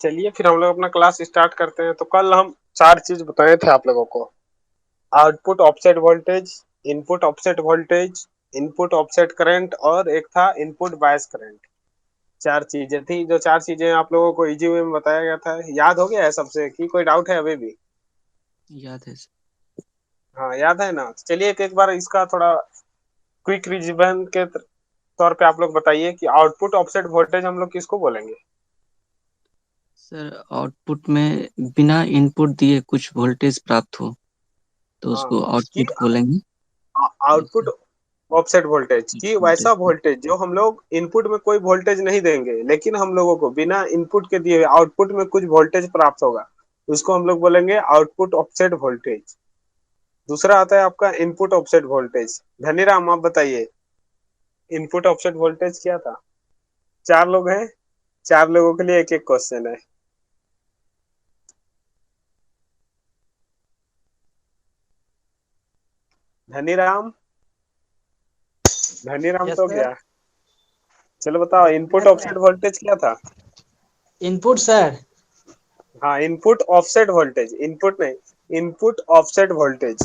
चलिए फिर हम लोग अपना क्लास स्टार्ट करते हैं। तो कल हम चार चीज बताए थे आप लोगों को। Output offset voltage, input offset voltage, input offset current और एक था इनपुट बायस करंट। चार चीजें थी, जो चार चीजें आप लोगों को इजी वे में बताया गया था। याद हो गया है सबसे कि कोई डाउट है अभी भी? याद है सर। हाँ याद है ना। तो चलिए एक बार इसका थोड़ा क्विक रिविजन के तौर पे आप लोग बताइए कि आउटपुट ऑफसेट वोल्टेज हम लोग किसको बोलेंगे। सर आउटपुट में बिना इनपुट दिए कुछ वोल्टेज प्राप्त हो तो हाँ, उसको कि आउटपुट बोलेंगे। आउटपुट जैसे ऑफसेट वोल्टेज की वैसा वोल्टेज। वोल्टेज जो हम लोग इनपुट में कोई वोल्टेज नहीं देंगे, लेकिन हम लोगों को बिना इनपुट के दिए आउटपुट में कुछ वोल्टेज प्राप्त होगा, उसको हम लोग बोलेंगे आउटपुट ऑफसेट वोल्टेज। दूसरा आता है आपका इनपुट ऑफसेट वोल्टेज। धनीराम आप बताइए, इनपुट ऑफसेट वोल्टेज क्या था? चार लोग हैं, चार लोगों के लिए एक एक क्वेश्चन है। धनीराम, धनीराम यस तो सर। गया। चलो बताओ, input yes offset sir. Voltage क्या था? Input sir. हाँ, इनपुट ऑफसेट वोल्टेज, इनपुट नहीं, input offset voltage.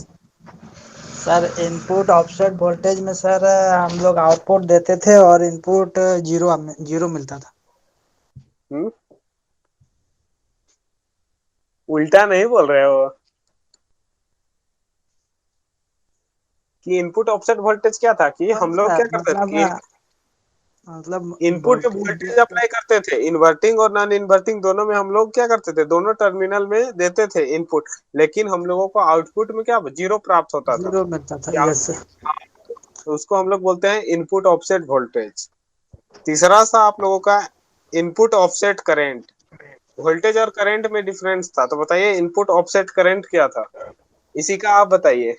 Sir input offset voltage में सर हम लोग आउटपुट देते थे और इनपुट जीरो जीरो मिलता था। हम्म, उल्टा नहीं बोल रहे हो कि इनपुट ऑफसेट वोल्टेज क्या था कि सर हम लोग क्या करते थे मतलब कि मतलब इनपुट में वोल्टेज वोल्टेज अप्लाई करते थे। इन्वर्टिंग और नॉन इन्वर्टिंग दोनों में हम लोग क्या करते थे, दोनों टर्मिनल में देते थे इनपुट, लेकिन हम लोगों को आउटपुट में क्या जीरो प्राप्त होता था। जीरो मिलता था। क्या? Yes sir. तो उसको हम लोग बोलते हैं इनपुट ऑफसेट वोल्टेज। तीसरा सा आप लोगों का इनपुट ऑफसेट करंट। वोल्टेज और करंट में डिफरेंस था, तो बताइए इनपुट ऑफसेट करंट क्या था? इसी का आप बताइए।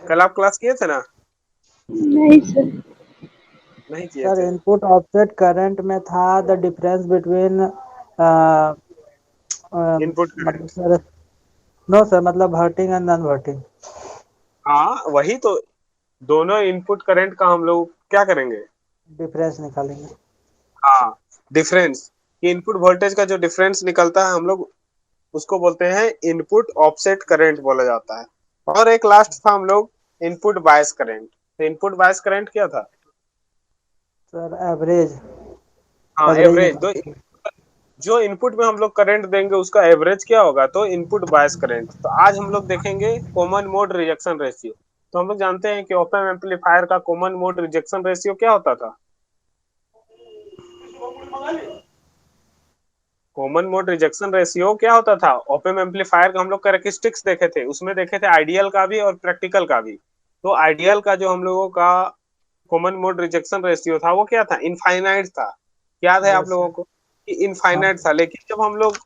कल आप क्लास किए थे ना? नहीं सर। नहीं किए सर थे? इनपुट ऑफसेट करंट में था द डिफरेंस बिटवीन इनपुट मतलब करंट। सर नो सर मतलब हर्टिंग एंड नॉन हर्टिंग। हाँ वही तो, दोनों इनपुट करंट का हम लोग क्या करेंगे? डिफरेंस निकालेंगे। हाँ, डिफरेंस। कि इनपुट वोल्टेज का जो डिफरेंस निकलता है हम लोग उसको बोलते हैं इनपुट ऑफसेट करंट बोला जाता है। और एक लास्ट था हम लोग इनपुट बायस करंट। तो इनपुट बायस करंट क्या था? सर एवरेज हाँ, एवरेज एवरेज। तो निकालेंगे। जो इनपुट में हम लोग करंट देंगे उसका एवरेज क्या होगा, तो इनपुट बायस करंट। तो आज हम लोग देखेंगे कॉमन मोड रिजेक्शन रेशियो। तो हम लोग जानते हैं कि ऑप एम्प एम्पलीफायर का कॉमन मोड रिजेक्शन रेशियो क्या होता था? कॉमन मोड रिजेक्शन रेशियो क्या होता था? ऑप एम्प एम्पलीफायर का हम लोग कैरेक्टरिस्टिक्स देखे थे, उसमें देखे थे आइडियल का भी और प्रैक्टिकल का भी। तो आइडियल का जो हम लोगों का कॉमन मोड रिजेक्शन रेशियो था वो क्या था? इनफाइनाइट था। याद है आप यस लोगों सर। को कि हाँ इनफाइनाइट था, लेकिन जब हम लोग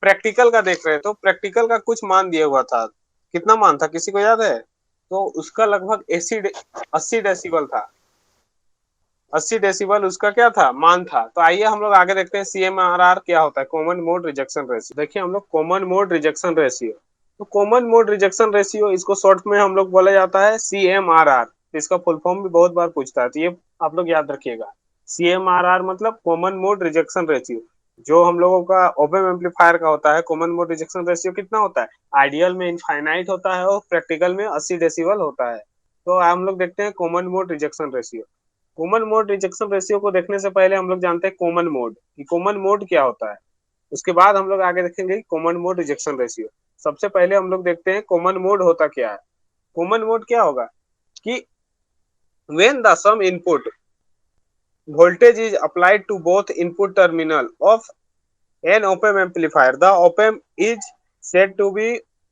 प्रैक्टिकल का देख रहे हैं तो प्रैक्टिकल का कुछ मान दिया हुआ था। कितना मान था, किसी को याद है? तो उसका लगभग 80 डेसिबल था। 80 डेसिबल उसका क्या था, मान था। तो आइए हम लोग आगे देखते हैं CMRR क्या होता है, कॉमन मोड रिजेक्शन रेशियो। देखिए हम लोग कॉमन मोड रिजेक्शन रेशियो। तो कॉमन मोड रिजेक्शन रेशियो इसको शॉर्ट में हम लोग बोला जाता है CMRR। इसका फुल फॉर्म भी बहुत बार पूछता है, तो ये आप लोग याद रखिएगा। CMRR मतलब कॉमन मोड रिजेक्शन रेशियो। जो हम लोगों का ओपन एम्पलीफायर का होता है, कॉमन मोड रिजेक्शन रेशियो कितना होता है? आइडियल में इनफाइनाइट होता है और प्रैक्टिकल में 80 डेसिबल होता है। तो हम लोग देखते हैं common mode rejection ratio. Common mode rejection ratio को देखने से पहले हम लोग जानते हैं कॉमन मोड, कि कॉमन मोड क्या होता है। उसके बाद हम लोग आगे देखेंगे कॉमन मोड रिजेक्शन रेशियो। सबसे पहले हम लोग देखते हैं कॉमन मोड होता क्या है। कॉमन मोड क्या होगा कि when the sum input voltage is applied to both input terminal of an op-amp amplifier, the op-amp is said to be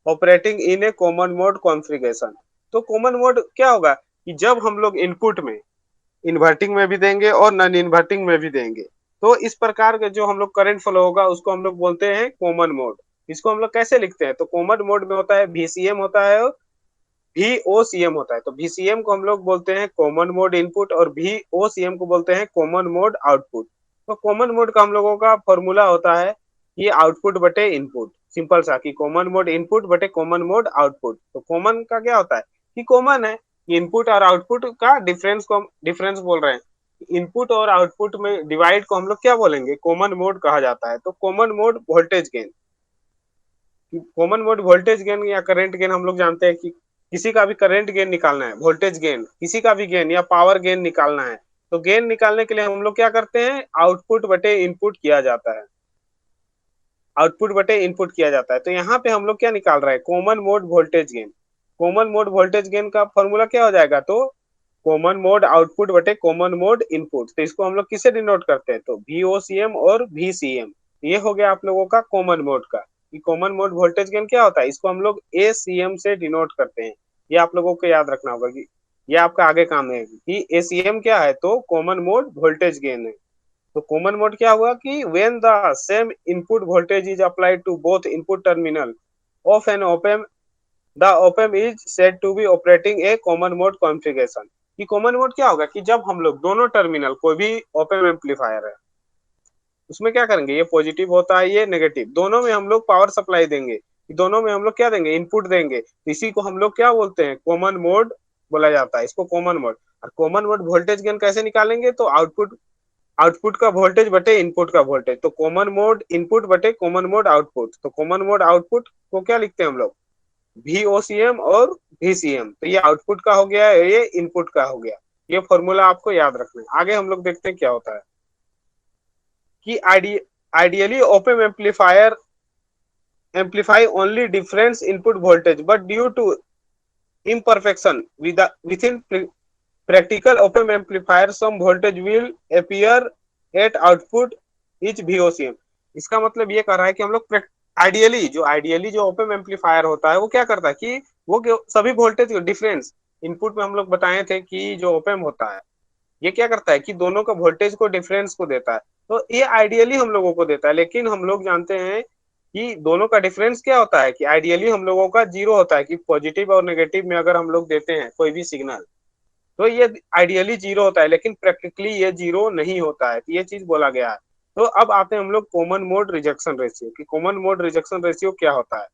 operating in a common mode configuration। तो common mode क्या होगा कि जब हम लोग इनपुट में इन्वर्टिंग में भी देंगे और नॉन इन्वर्टिंग में भी देंगे, तो इस प्रकार के जो हम लोग करंट फ्लो होगा उसको हम लोग बोलते हैं कॉमन मोड। इसको हम लोग कैसे लिखते हैं, तो कॉमन मोड में होता है VCM होता है, VOCM होता है। तो VCM को हम लोग बोलते हैं कॉमन मोड इनपुट और VOCM को बोलते हैं कॉमन मोड आउटपुट। तो कॉमन मोड का हम लोगों का फॉर्मूला होता है कि आउटपुट बटे इनपुट। सिंपल सा कि कॉमन मोड इनपुट बटे कॉमन मोड आउटपुट। तो कॉमन का क्या होता है कि कॉमन है, इनपुट और आउटपुट का डिफरेंस को हम डिफरेंस बोल रहे हैं। इनपुट और आउटपुट में डिवाइड को हम लोग क्या बोलेंगे, कॉमन मोड कहा जाता है। तो common mode voltage gain, common mode voltage gain या करंट गेन हम लोग जानते हैं कि किसी का भी करंट गेन निकालना है, वोल्टेज गेन, किसी का भी गेन या पावर गेन निकालना है, तो गेन निकालने के लिए हम लोग क्या करते हैं, आउटपुट बटे इनपुट किया जाता है, आउटपुट बटे इनपुट किया जाता है। तो यहाँ पे हम लोग क्या निकाल रहे हैं, common mode voltage gain. Common mode voltage gain का फॉर्मूला क्या हो जाएगा, तो कॉमन मोड आउटपुट बटे कॉमन मोड इनपुट। तो इसको हम लोग किससे डिनोट करते हैं, तो VOCM और VCM। ये हो गया आप लोगों का कॉमन मोड का। कॉमन मोड वोल्टेज गेन क्या होता है, इसको हम लोग ACM से डिनोट करते हैं। ये आप लोगों को याद रखना होगा कि ये आपका आगे काम है कि ACM क्या है, तो कॉमन मोड वोल्टेज गेन है। तो कॉमन मोड क्या हुआ कि when the same input voltage is applied to both input terminal of an op-amp, the op-amp is said to be operating a common mode configuration. कि common mode क्या होगा कि जब हम लोग दोनों टर्मिनल, कोई भी op-amp एम्पलीफायर है उसमें क्या करेंगे, ये पॉजिटिव होता है ये नेगेटिव, दोनों में हम लोग पावर सप्लाई देंगे, दोनों में हम लोग क्या देंगे, इनपुट देंगे। तो इसी को हम लोग क्या बोलते हैं, कॉमन मोड बोला जाता है, इसको कॉमन मोड। और कॉमन मोड वोल्टेज गेन कैसे निकालेंगे, तो आउटपुट का वोल्टेज बटे इनपुट का वोल्टेज। तो कॉमन मोड इनपुट बटे कॉमन मोड आउटपुट। तो कॉमन मोड आउटपुट को क्या लिखते हैं हम लोग, VOCM और VCM। तो ये आउटपुट का हो गया, ये इनपुट का हो गया। ये फॉर्मूला आपको याद रखना है। आगे हम लोग देखते हैं क्या होता है कि ideally op-amp amplifier amplify only difference input voltage, but due to imperfection within practical op-amp amplifier, some voltage will appear at output each VOCM। इसका मतलब ये कह रहा है कि हम लोग आइडियली जो op-amp एम्पलीफायर होता है वो क्या करता है कि वो सभी वोल्टेज डिफरेंस, इनपुट में हम लोग बताए थे कि जो op-amp होता है ये क्या करता है कि दोनों का वोल्टेज को डिफरेंस को देता है। तो ये आइडियली हम लोगों को देता है, लेकिन हम लोग जानते हैं कि दोनों का डिफरेंस क्या होता है कि आइडियली हम लोगों का जीरो होता है, कि पॉजिटिव और नेगेटिव में अगर हम लोग देते हैं कोई भी सिग्नल तो ये आइडियली जीरो होता है, लेकिन प्रैक्टिकली ये जीरो नहीं होता है। तो ये चीज बोला गया है। तो अब आते हैं हम लोग कॉमन मोड रिजेक्शन रेशियो कि कॉमन मोड रिजेक्शन रेशियो क्या होता है।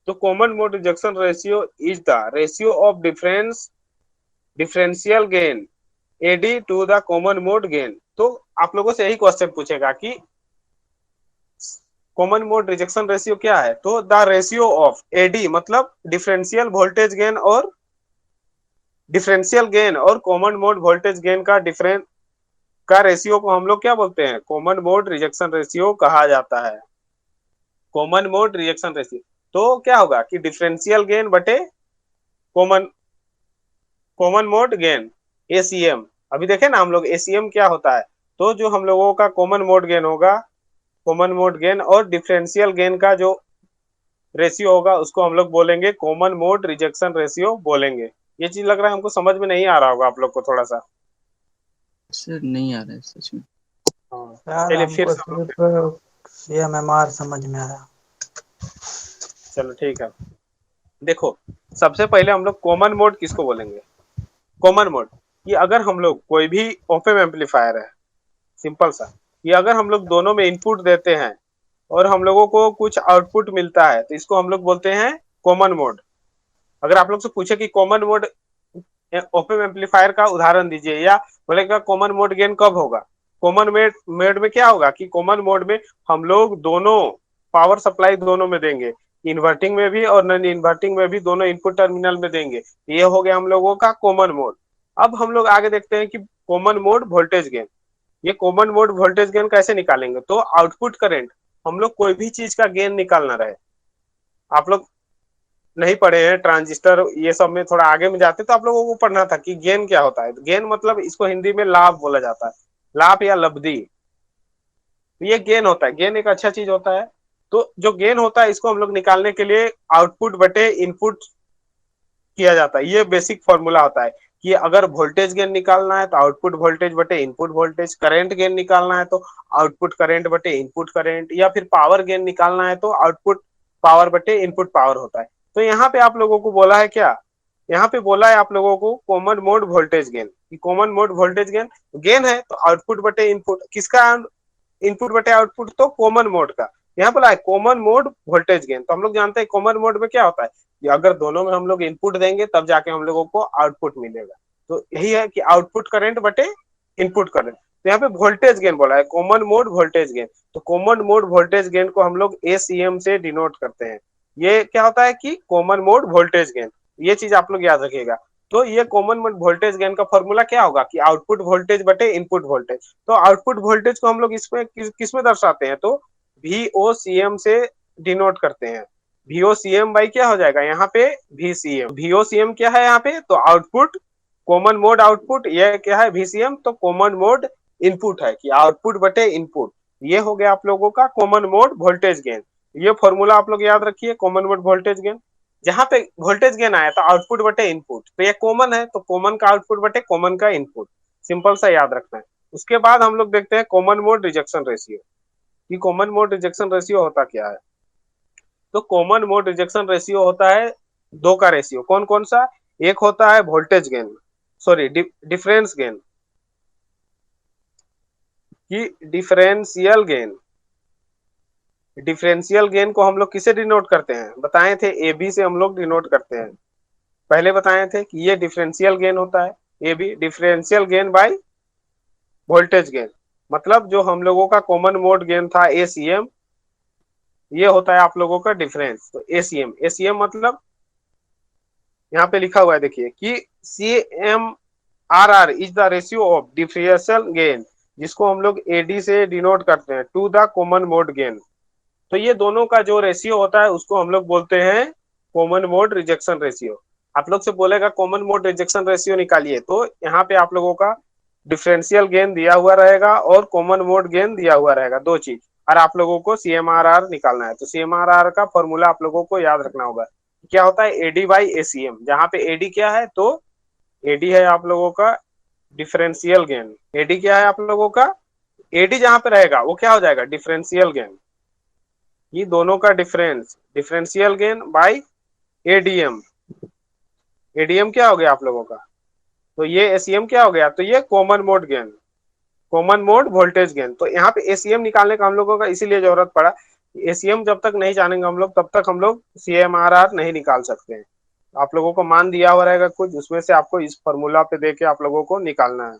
तो common mode rejection ratio is the ratio of differential gain AD to the common mode gain. तो आप लोगों से यही क्वेश्चन पूछेगा कि कॉमन मोड रिजेक्शन रेशियो क्या है, तो द रेशियो ऑफ AD मतलब डिफरेंशियल वोल्टेज गेन और कॉमन मोड वोल्टेज गेन का डिफरेंस का रेशियो को हम लोग क्या बोलते हैं, कॉमन मोड रिजेक्शन रेशियो कहा जाता है। कॉमन मोड रिजेक्शन रेशियो तो क्या होगा कि डिफरेंशियल गेन बटे कॉमन मोड गेन ACM। अभी देखें ना हम लोग ACM क्या होता है, तो जो हम लोगों का कॉमन मोड गेन होगा, कॉमन मोड गेन और डिफरेंशियल गेन का जो रेशियो होगा उसको हम लोग बोलेंगे कॉमन मोड रिजेक्शन रेशियो बोलेंगे। ये चीज लग रहा है हमको समझ में नहीं आ रहा होगा आप लोग को थोड़ा सा। सर नहीं आ रहा है सच में। यार चलिए फिर हमको से हम लोग सिर्फ CMMR समझ में आया। चलो ठीक है। देखो सबसे पहले हम लोग कॉमन मोड किसको बोलेंगे, कॉमन मोड कि अगर हम लोग कोई भी op-amp एम्पलीफायर है, सिंपल सा, कि अगर हम लोग दोनों में इनपुट देते हैं और हम लोगों को कुछ आउटपुट मिलता है तो इसको हम लोग बोलते हैं कॉमन मोड। अगर आप लोग से पूछे कि कॉमन मोड op-amp एम्पलीफायर का उदाहरण दीजिए, या बोलेगा कॉमन मोड गेन कब होगा, कॉमन मोड में क्या होगा कि कॉमन मोड में हम लोग दोनों पावर सप्लाई दोनों में देंगे, इन्वर्टिंग में भी और नॉन इन्वर्टिंग में भी, दोनों इनपुट टर्मिनल में देंगे। ये हो गया हम लोगों का कॉमन मोड। अब हम लोग आगे देखते हैं कि कॉमन मोड वोल्टेज गेन। ये कॉमन मोड वोल्टेज गेन कैसे निकालेंगे, तो आउटपुट करंट, हम लोग कोई भी चीज का गेन निकालना रहे, आप लोग नहीं पढ़े हैं ट्रांजिस्टर ये सब में, थोड़ा आगे में जाते तो आप लोगों को पढ़ना था कि गेन क्या होता है। गेन मतलब इसको हिंदी में लाभ बोला जाता है, लाभ या लब्धि। ये गेन होता है, गेन एक अच्छा चीज होता है। तो जो गेन होता है इसको हम लोग निकालने के लिए आउटपुट बटे इनपुट किया जाता है। ये बेसिक फॉर्मूला होता है कि अगर वोल्टेज गेन निकालना है तो आउटपुट वोल्टेज बटे इनपुट वोल्टेज, करंट गेन निकालना है तो आउटपुट करंट बटे इनपुट करंट, या फिर पावर गेन निकालना है तो आउटपुट पावर बटे इनपुट पावर होता है। तो यहाँ पे आप लोगों को बोला है क्या, यहाँ पे बोला है आप लोगों को common mode voltage gain. Common mode voltage gain gain है तो आउटपुट बटे इनपुट, किसका इनपुट बटे आउटपुट, तो कॉमन मोड का। यहाँ बोला है कॉमन मोड वोल्टेज गेन। तो हम लोग जानते हैं कॉमन मोड में क्या होता है कि अगर दोनों में हम लोग इनपुट देंगे तब जाके हम लोगों को आउटपुट मिलेगा। तो यही है कि आउटपुट करंट बटे इनपुट करंट। तो यहाँ पे वोल्टेज गेन बोला है, कॉमन मोड वोल्टेज गेन। तो कॉमन मोड वोल्टेज गेन को हम लोग ACM से डिनोट करते हैं। ये क्या होता है कि कॉमन मोड वोल्टेज गेन, ये चीज आप लोग याद रखिएगा। तो ये कॉमन मोड वोल्टेज गेन का फॉर्मूला क्या होगा कि आउटपुट वोल्टेज बटे इनपुट वोल्टेज। तो आउटपुट वोल्टेज को हम लोग इसमें किस में दर्शाते हैं, तो VOCM से डिनोट करते हैं। VOCM बाई क्या हो जाएगा यहाँ पे VCM। VOCM क्या है यहाँ पे, तो आउटपुट, कॉमन मोड आउटपुट, ये क्या है VCM, तो कॉमन मोड इनपुट है कि आउटपुट बटे इनपुट। ये हो गया आप लोगों का कॉमन मोड वोल्टेज गेन। ये फॉर्मूला आप लोग याद रखिए, कॉमन मोड वोल्टेज गेन। जहां पे वोल्टेज गेन आया तो आउटपुट बटे इनपुट, तो ये कॉमन है तो कॉमन का आउटपुट बटे कॉमन का इनपुट, सिंपल सा याद रखना है। उसके बाद हम लोग देखते हैं कॉमन मोड रिजेक्शन रेशियो, कि कॉमन मोड रिजेक्शन रेशियो होता क्या है। तो कॉमन मोड रिजेक्शन रेशियो होता है दो का रेशियो। कौन कौन सा, एक होता है voltage gain, sorry difference gain, कि डिफरेंशियल गेन। डिफरेंशियल गेन को हम लोग किसे डिनोट करते हैं, बताए थे AB से हम लोग डिनोट करते हैं, पहले बताए थे कि ये डिफरेंशियल गेन होता है AB, differential gain by voltage gain. मतलब जो हम लोगों का कॉमन मोड गेन था ACM, ये होता है आप लोगों का डिफरेंस। तो ACM मतलब यहाँ पे लिखा हुआ है देखिए कि CMRR is the ratio of differential gain, जिसको हम लोग AD से डिनोट करते हैं, to the common mode gain. तो ये दोनों का जो रेशियो होता है उसको हम लोग बोलते हैं कॉमन मोड रिजेक्शन रेशियो। आप लोग से बोलेगा कॉमन मोड रिजेक्शन रेशियो निकालिए, तो यहाँ पे आप लोगों का डिफरेंशियल गेन दिया हुआ रहेगा और कॉमन मोड गेन दिया हुआ रहेगा, दो चीज। और आप लोगों को CMRR निकालना है, तो CMRR का फॉर्मूला आप लोगों को याद रखना होगा। क्या होता है AD बाई ACM, जहाँ पे AD क्या है, तो AD है आप लोगों का डिफरेंशियल गेन। AD क्या है आप लोगों का, AD जहाँ पे रहेगा वो क्या हो जाएगा डिफरेंशियल गेन। ये दोनों का difference, differential gain by ADM। ADM क्या हो गया आप लोगों का, तो ये ACM क्या हो गया, तो ये common mode gain, common mode voltage gain. तो यहाँ पे ACM निकालने का हम लोगों का इसीलिए जरूरत पड़ा, ACM जब तक नहीं जानेंगे हम लोग तब तक हम लोग CMRR नहीं निकाल सकते हैं। आप लोगों को मान दिया हुआ रहेगा कुछ, उसमें से आपको इस फॉर्मूला पे देके आप लोगों को निकालना है।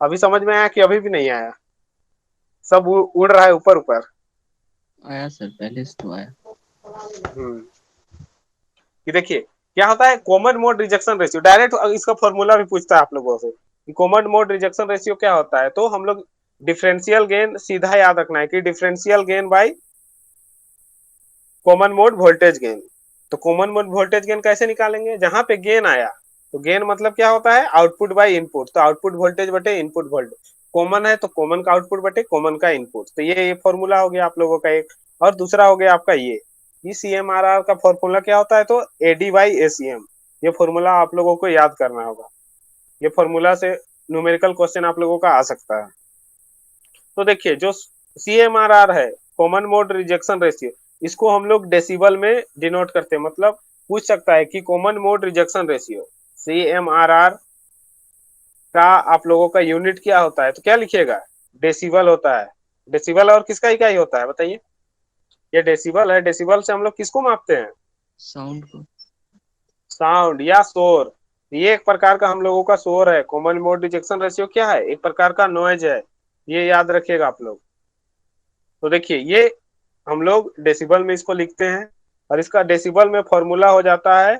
अभी समझ में आया कि अभी भी नहीं आया, सब उड़ रहा है ऊपर ऊपर। आया सर, पहले से तो आया। कि देखिए क्या होता है common mode rejection ratio, direct इसका फॉर्मूला भी पूछता है आप लोगों से कि कॉमन मोड रिजेक्शन रेशियो क्या होता है। तो हम लोग डिफरेंशियल गेन सीधा याद रखना है कि differential gain by common mode voltage gain. तो कॉमन मोड वोल्टेज गेन कैसे निकालेंगे, जहां पे गेन आया, तो गेन मतलब क्या होता है आउटपुट बाय इनपुट, तो आउटपुट वोल्टेज बटे इनपुट वोल्टेज। कॉमन है तो कॉमन का आउटपुट बटे कॉमन का इनपुट। तो ये फॉर्मूला हो गया आप लोगों का एक। और दूसरा हो गया आपका ये CMRR का फॉर्मूला क्या होता है, तो AD बाई ACM। ये फॉर्मूला आप लोगों को याद करना होगा, ये फॉर्मूला से न्यूमेरिकल क्वेश्चन आप लोगों का आ सकता है। तो देखिए जो CMRR है, कॉमन मोड रिजेक्शन रेशियो, इसको हम लोग डेसिबल में डिनोट करते हैं। मतलब पूछ सकता है कि common mode rejection ratio CMRR का आप लोगों का यूनिट क्या होता है, तो क्या लिखिएगा डेसिबल होता है। डेसिबल और किसका इकाई होता है बताइए, ये डेसिबल है। डेसिबल से हम लोग किसको मापते हैं, साउंड को। साउंड या शोर। ये एक प्रकार का हम लोगों का शोर है। कॉमन मोड रिजेक्शन रेशियो क्या है, एक प्रकार का नॉइज है, ये याद रखिएगा आप लोग। तो देखिए ये हम लोग डेसिबल में इसको लिखते हैं, और इसका डेसिबल में फॉर्मूला हो जाता है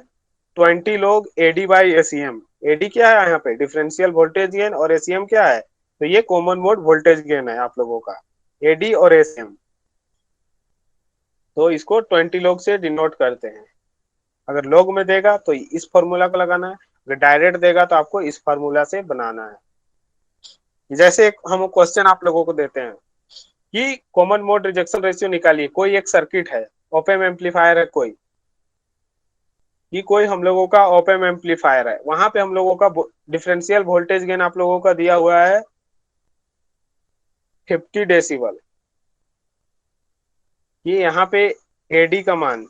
20 log AD by ACM। AD क्या है यहाँ पे डिफरेंशियल वोल्टेज गेन, और ACM क्या है, तो ये कॉमन मोड वोल्टेज गेन है आप लोगों का, AD और ACM। तो इसको 20 log से डिनोट करते हैं। अगर log में देगा तो इस फॉर्मूला को लगाना है, अगर डायरेक्ट देगा तो आपको इस फॉर्मूला से बनाना है। जैसे हम क्वेश्चन आप लोगों को देते हैं कि कॉमन मोड रिजेक्शन रेशियो निकालिए। कोई एक सर्किट है, ओपेम एम्पलीफायर है कोई, कि कोई हम लोगों का ओपेम एम्पलीफायर है, वहां पे हम लोगों का डिफरेंशियल वोल्टेज गेन आप लोगों का दिया हुआ है 50 डेसिबल, कि यहाँ पे AD का मान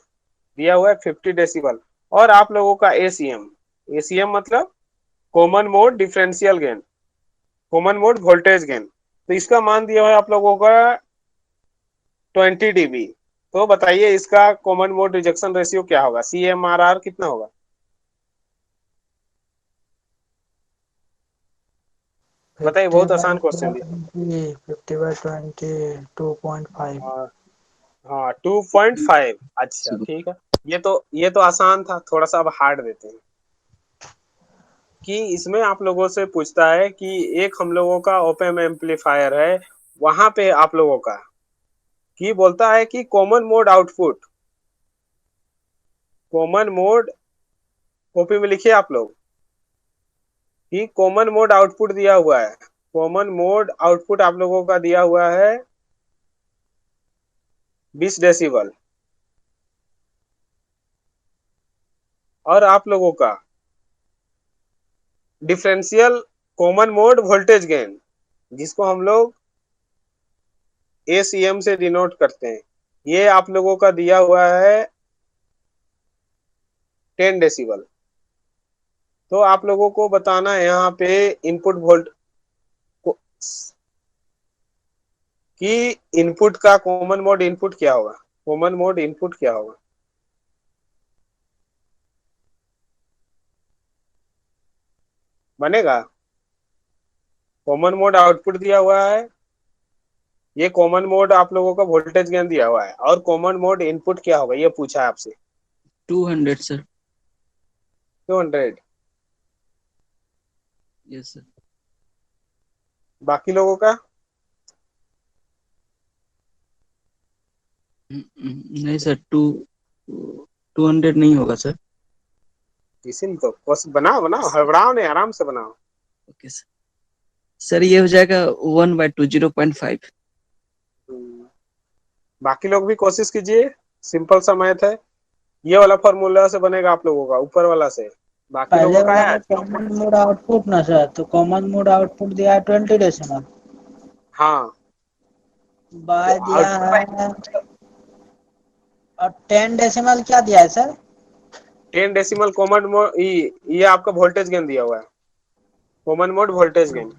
दिया हुआ है 50 डेसिबल, और आप लोगों का ACM मतलब common mode differential gain, common mode voltage gain, तो इसका मान दिया हुआ है आप लोगों का 20 dB। तो बताइए इसका कॉमन मोड रिजेक्शन रेशियो क्या होगा, CMRR कितना होगा। बताइए, 50 बहुत आसान बाय क्वेश्चन दिया। 20, 50 बाय 20, 2.5। और हाँ 2.5। अच्छा ठीक है। ये तो आसान था, थोड़ा सा अब हार्ड देते हैं। कि इसमें आप लोगों से पूछता है कि एक हम लोगों का ओपन एम्पलीफायर है, वहां पे आप लोगों का कि बोलता है कि कॉमन मोड कॉपी में लिखिए आप लोग कि कॉमन मोड आउटपुट दिया हुआ है। कॉमन मोड आउटपुट आप लोगों का दिया हुआ है 20 डेसिबल। और आप लोगों का differential common mode voltage gain, जिसको हम लोग ACM से डिनोट करते हैं, ये आप लोगों का दिया हुआ है 10 डेसिबल। तो आप लोगों को बताना है यहाँ पे इनपुट वोल्ट कि इनपुट का कॉमन मोड इनपुट क्या होगा। कॉमन मोड इनपुट क्या होगा? बनेगा। कॉमन मोड आउटपुट दिया हुआ है, ये कॉमन मोड आप लोगों का वोल्टेज गेन दिया हुआ है, और कॉमन मोड इनपुट क्या होगा ये पूछा है आपसे। 200 सर। 200। Yes sir. बाकी लोगों का नहीं सर, 200 नहीं होगा सर। किसी ने तो बनाओ बनाओ, हड़बड़ाओ नहीं, आराम से बनाओ। Okay sir. सर ये हो जाएगा 1/2, 0.5। बाकी लोग भी कोशिश कीजिए, सिंपल सा मैथ है। ये वाला फॉर्मूला से बनेगा आप लोगों का, ऊपर वाला से। बाकी पहले लोगों का वाला है। में कॉमन मोड आउटपुट ना सर, तो कॉमन मोड आउटपुट दिया है 20 डेसिमल, हाँ तो बाय दिया आउटपुट है, और 10 डेसिमल क्या दिया है सर? 10 डेसिमल कॉमन मोड, ये आपका वोल्टेज गेन दिया हुआ है, कॉमन मोड वोल्टेज गेन।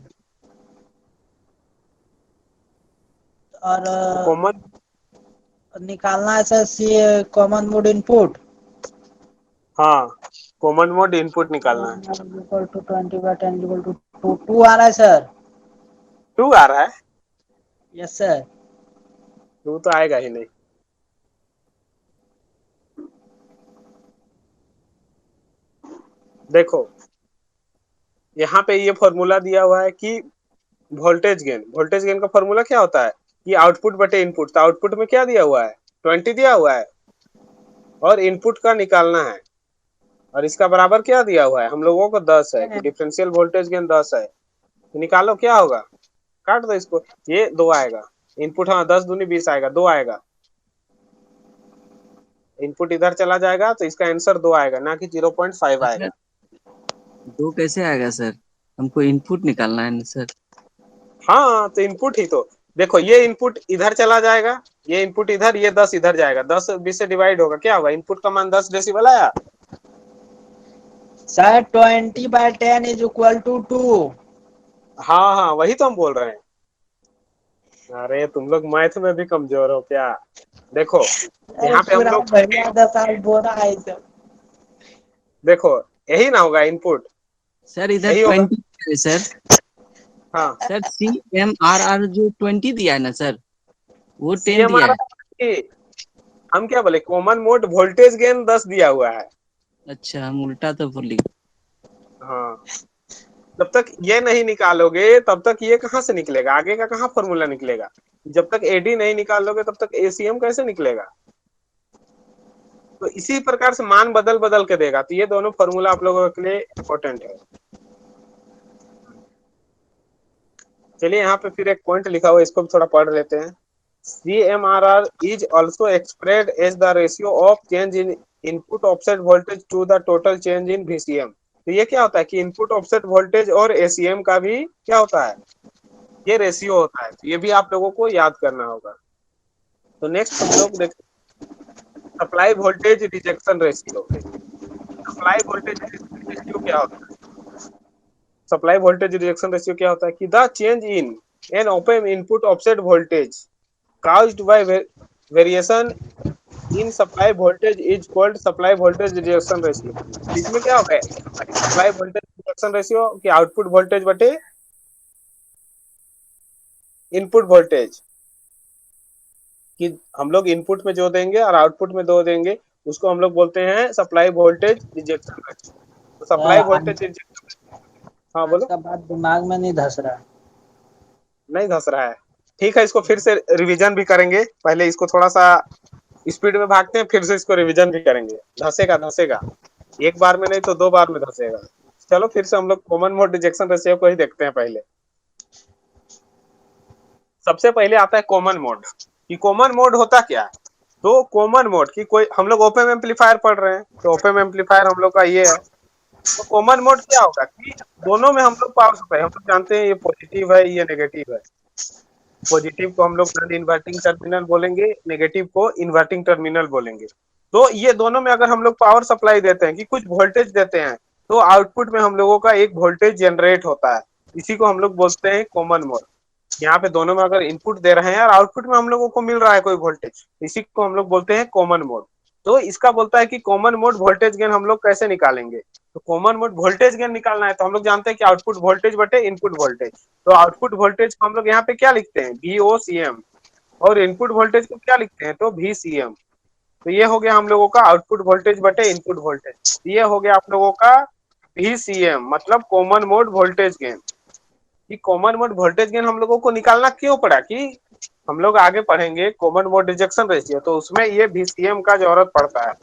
और तो कॉमन, निकालना है सर सी कॉमन मोड इनपुट। हाँ कॉमन मोड इनपुट निकालना है। इक्वल टू 20/10 इक्वल टू 2 आ रहा है सर। 2 आ रहा है? Yes sir. 2 तो आएगा ही नहीं। देखो यहाँ पे ये फॉर्मूला दिया हुआ है कि वोल्टेज गेन का फॉर्मूला क्या होता है कि आउटपुट बटे इनपुट। तो आउटपुट में क्या दिया हुआ है? 20 दिया हुआ है, और इनपुट का निकालना है, और इसका बराबर क्या दिया हुआ है हम लोगों को? 10 है कि डिफरेंशियल वोल्टेज गेन 10 है। तो निकालो क्या होगा, काट दो इसको। ये 2 आएगा इनपुट, हाँ 10 दूनी 20 आएगा, 2 आएगा। इनपुट इधर चला जाएगा तो इसका आंसर 2 आएगा, ना कि 0.5 अच्छा, आएगा। 2 कैसे आएगा सर? हमको इनपुट निकालना है ना सर। हाँ तो इनपुट ही तो, देखो ये इनपुट इधर चला जाएगा, ये इनपुट इधर, ये 10 इधर जाएगा, 10 20 से डिवाइड होगा, क्या होगा? इनपुट का मान 10 डेसिबल आया। Sir 20/10 is equal to 2। हाँ हाँ वही तो हम बोल रहे हैं। अरे तुम लोग मैथ में भी कमजोर हो क्या? देखो अरे यहाँ पे हम पूरा लोग, भैया 10 साल बोला है सब। देखो यही ना होगा इनपुट, सर इधर यही होगा। 20 है सर। हाँ सर CMRR जो 20 दिया है ना सर, वो 10 दिया CMR, है। हम क्या बोले, कॉमन मोड वोल्टेज गेन 10 दिया हुआ है। अच्छा, हम उल्टा तो बोली। हाँ जब तक ये नहीं निकालोगे तब तक ये कहाँ से निकलेगा, आगे का कहाँ फॉर्मूला निकलेगा? जब तक AD नहीं निकालोगे तब तक ACM कैसे निकलेगा? तो इसी प्रकार से मान बदल बदल के देगा। तो ये दोनों फॉर्मूला आप लोगों के लिए इंपॉर्टेंट है। चलिए यहाँ पे फिर एक पॉइंट लिखा हुआ है, इसको भी थोड़ा पढ़ लेते हैं। CMRR is also expressed as the ratio of change in input offset voltage to the total change in VCM। तो ये क्या होता है कि इनपुट ऑफसेट वोल्टेज और ACM का भी क्या होता है, ये रेशियो होता है। तो ये भी आप लोगों को याद करना होगा। तो नेक्स्ट हम लोग देखते हैं supply voltage rejection ratio. Supply voltage rejection ratio क्या होता है? सप्लाई वोल्टेज रिजेक्शन रेशियो क्या होता है कि the change in an open input offset voltage caused by variation in supply voltage is called supply voltage rejection ratio. इसमें क्या होगा, सप्लाई वोल्टेज रिजेक्शन रेशियो कि आउटपुट वोल्टेज बटे इनपुट वोल्टेज कि हम लोग इनपुट में जो देंगे और आउटपुट में दो देंगे, उसको हम लोग बोलते हैं सप्लाई वोल्टेज रिजेक्शन रेशियो। तो सप्लाई सर वोल्टेज रिजेक्शन, हाँ आज बोलो। का बात दिमाग में नहीं धस रहा। नहीं धस रहा है, ठीक है, इसको फिर से रिवीजन भी करेंगे। पहले इसको थोड़ा सा स्पीड में भागते हैं, फिर से इसको रिवीजन भी करेंगे। धसेगा धसेगा, एक बार में नहीं तो दो बार में धसेगा। चलो फिर से हम लोग कॉमन मोड रिजेक्शन रेशियो को ही देखते हैं। पहले सबसे पहले आता है कॉमन मोड, कि कॉमन मोड होता क्या है। तो कॉमन मोड की कोई, हम लोग ओपन एम्पलीफायर पढ़ रहे हैं, तो ओपन एम्पलीफायर हम लोग का ये है। तो कॉमन मोड क्या होगा कि दोनों में हम लोग पावर सप्लाई, हम लोग जानते हैं ये पॉजिटिव है ये नेगेटिव है। पॉजिटिव को हम लोग नॉन इन्वर्टिंग टर्मिनल बोलेंगे, नेगेटिव को इन्वर्टिंग टर्मिनल बोलेंगे। तो ये दोनों में अगर हम लोग पावर सप्लाई देते हैं कि कुछ वोल्टेज देते हैं, तो आउटपुट में हम लोगों का एक वोल्टेज जनरेट होता है। इसी को हम लोग बोलते हैं कॉमन मोड। यहाँ पे दोनों में अगर इनपुट दे रहे हैं और आउटपुट में हम लोगों को मिल रहा है कोई वोल्टेज, इसी को हम लोग बोलते हैं कॉमन मोड। तो इसका बोलता है कि कॉमन मोड वोल्टेज गेन हम लोग कैसे निकालेंगे। तो कॉमन मोड वोल्टेज गेन निकालना है तो हम लोग जानते हैं कि आउटपुट वोल्टेज बटे इनपुट वोल्टेज। तो आउटपुट वोल्टेज को हम लोग यहाँ पे क्या लिखते हैं, VOCM, और इनपुट वोल्टेज को क्या लिखते हैं, तो VCM। तो ये हो गया हम लोगों का आउटपुट वोल्टेज बटे इनपुट वोल्टेज। ये हो गया आप लोगों का VCM, मतलब कॉमन मोड वोल्टेज गेन। कि कॉमन मोड वोल्टेज गेन हम लोगों को निकालना क्यों पड़ा, कि हम लोग आगे पढ़ेंगे कॉमन मोड रिजेक्शन रेशियो, तो उसमें ये VCM का जरूरत पड़ता है।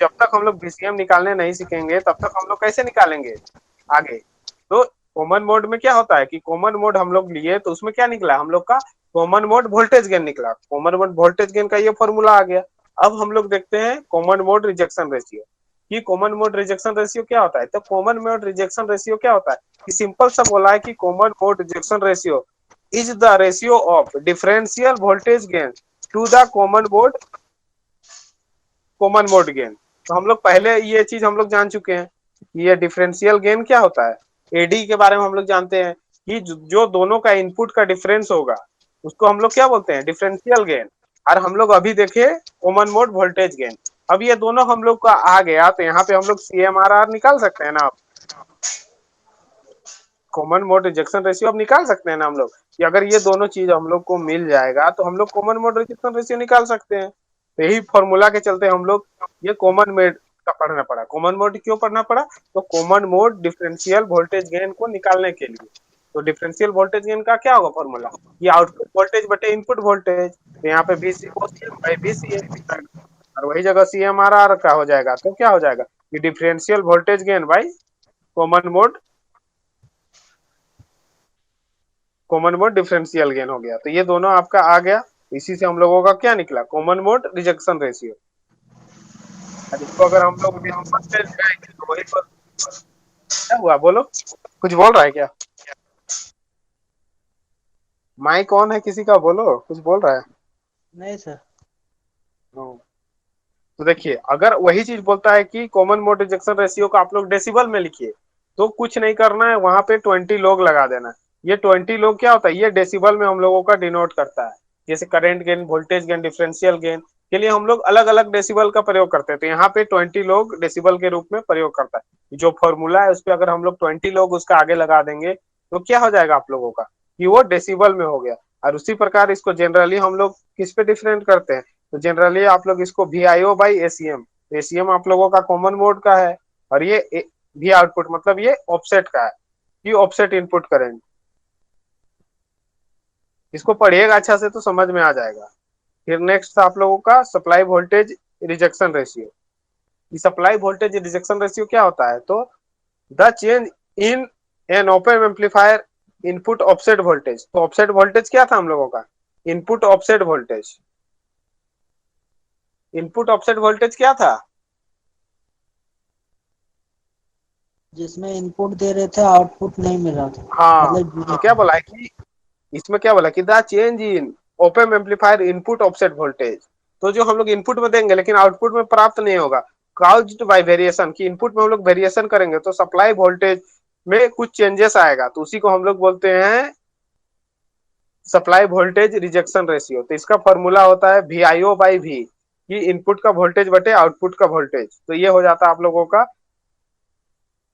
जब तक हम लोग VCM निकालने नहीं सीखेंगे तब तक हम लोग कैसे निकालेंगे आगे। तो कॉमन मोड में क्या होता है कि कॉमन मोड हम लोग लिए तो उसमें क्या निकला हम लोग का, कॉमन मोड वोल्टेज गेन निकला। कॉमन मोड वोल्टेज गेन का ये फॉर्मूला आ गया। अब हम लोग देखते हैं कॉमन मोड रिजेक्शन रेशियो, कि कॉमन मोड रिजेक्शन रेशियो क्या होता है। तो कॉमन मोड रिजेक्शन रेशियो क्या होता है कि सिंपल सा बोला है कि common mode rejection ratio is the ratio of differential voltage gain to the common mode gain. तो हम लोग पहले ये चीज हम लोग जान चुके हैं कि ये डिफरेंशियल गेन क्या होता है। एडी के बारे में हम लोग जानते हैं कि जो दोनों का इनपुट का डिफरेंस होगा उसको हम लोग क्या बोलते हैं, डिफरेंशियल गेन। और हम लोग अभी देखे कॉमन मोड वोल्टेज गेन। अब ये दोनों हम लोग का आ गया तो यहाँ पे हम लोग CMRR निकाल सकते हैं ना। आप कॉमन मोड रिजेक्शन रेशियो अब निकाल सकते हैं ना हम लोग, कि अगर ये दोनों चीज हम लोग को मिल जाएगा तो हम लोग कॉमन मोड रिजेक्शन रेशियो निकाल सकते हैं। तो यही फॉर्मूला के चलते हम लोग ये कॉमन मोड का पढ़ना पड़ा। कॉमन मोड क्यों पढ़ना पड़ा, तो common mode differential voltage gain को निकालने के लिए। तो डिफरेंशियल वोल्टेज गेन का क्या होगा फॉर्मूला, ये आउटपुट वोल्टेज बटे इनपुट वोल्टेज। तो यहाँ पे VCM और वही जगह CMRR का हो जाएगा। तो क्या हो जाएगा कि differential voltage gain by common mode differential gain हो गया। तो ये दोनों आपका आ गया। इसी से हम लोगों का क्या निकला, कॉमन मोड रिजेक्शन रेशियो। इसको अगर हम लोग डिस्कस जाएंगे तो वही पर क्या हुआ, बोलो कुछ बोल रहा है क्या। माइक ऑन है किसी का, बोलो कुछ बोल रहा है। नहीं सर। तो देखिए अगर वही चीज बोलता है कि कॉमन मोड रिजेक्शन रेशियो को आप लोग डेसिबल में लिखिए, तो कुछ नहीं करना है, वहां पे 20 लोग लगा देना। ये 20 लोग क्या होता है, ये डेसिबल में हम लोगों का डिनोट करता है। जैसे current gain, voltage gain, differential gain के लिए हम लोग अलग अलग डेसिबल का प्रयोग करते हैं। तो यहाँ पे 20 लोग डेसिबल के रूप में प्रयोग करता है। जो फॉर्मूला है उस पर अगर हम लोग 20 लोग उसका आगे लगा देंगे तो क्या हो जाएगा आप लोगों का, कि वो डेसिबल में हो गया। और उसी प्रकार इसको जनरली हम लोग किस पे डिफरेंट करते हैं, तो जनरली आप लोग इसको VIO बाई ACM। ACM आप लोगों का कॉमन मोड का है, और ये V आउटपुट मतलब ये ऑफसेट का है, कि ऑफसेट इनपुट करंट। इसको पढ़िएगा अच्छा से तो समझ में आ जाएगा। फिर नेक्स्ट आप लोगों का supply voltage rejection ratio. Supply voltage rejection ratio क्या होता है, तो the change in an open amplifier input offset voltage. तो ऑफसेट वोल्टेज क्या था हम लोगों का, input offset voltage. Input offset voltage क्या था, जिसमें इनपुट दे रहे थे आउटपुट नहीं मिल रहा था, हाँ। मतलब तो जीरो क्या था। बोला है कि इसमें क्या बोला कि the change in open amplifier input offset voltage. तो जो हम लोग इनपुट में देंगे लेकिन आउटपुट में प्राप्त नहीं होगा, काउज्ड बाय वेरिएशन, की इनपुट में हम लोग वेरिएशन करेंगे तो सप्लाई वोल्टेज में कुछ चेंजेस आएगा, तो उसी को हम लोग बोलते हैं सप्लाई वोल्टेज रिजेक्शन रेशियो। तो इसका फॉर्मूला होता है VIO बाई V, कि इनपुट का वोल्टेज बटे आउटपुट का वोल्टेज। तो ये हो जाता है आप लोगों का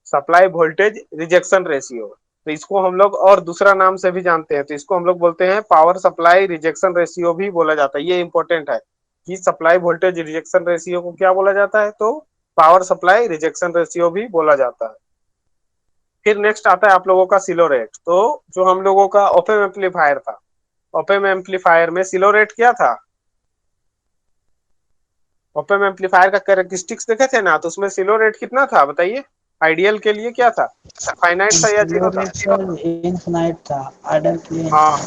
सप्लाई वोल्टेज रिजेक्शन रेशियो। तो इसको हम लोग और दूसरा नाम से भी जानते हैं, तो इसको हम लोग बोलते हैं पावर सप्लाई रिजेक्शन रेशियो भी बोला जाता है। ये इंपॉर्टेंट है कि सप्लाई वोल्टेज रिजेक्शन रेशियो को क्या बोला जाता है, तो पावर सप्लाई रिजेक्शन रेशियो भी बोला जाता है। फिर नेक्स्ट आता है आप लोगों का सिलो रेट। तो जो हम लोगों का ओपेम एम्पलीफायर था, ओपेम एम्पलीफायर में सिलो रेट क्या था, ओपेम एम्पलीफायर का कैरेक्टरिस्टिक्स देखे थे ना, तो उसमें सिलो रेट कितना था बताइए। आइडियल के लिए क्या था, फाइनाइट था या जीरो था? इनफिनाइट था, आइडल के लिए हाँ,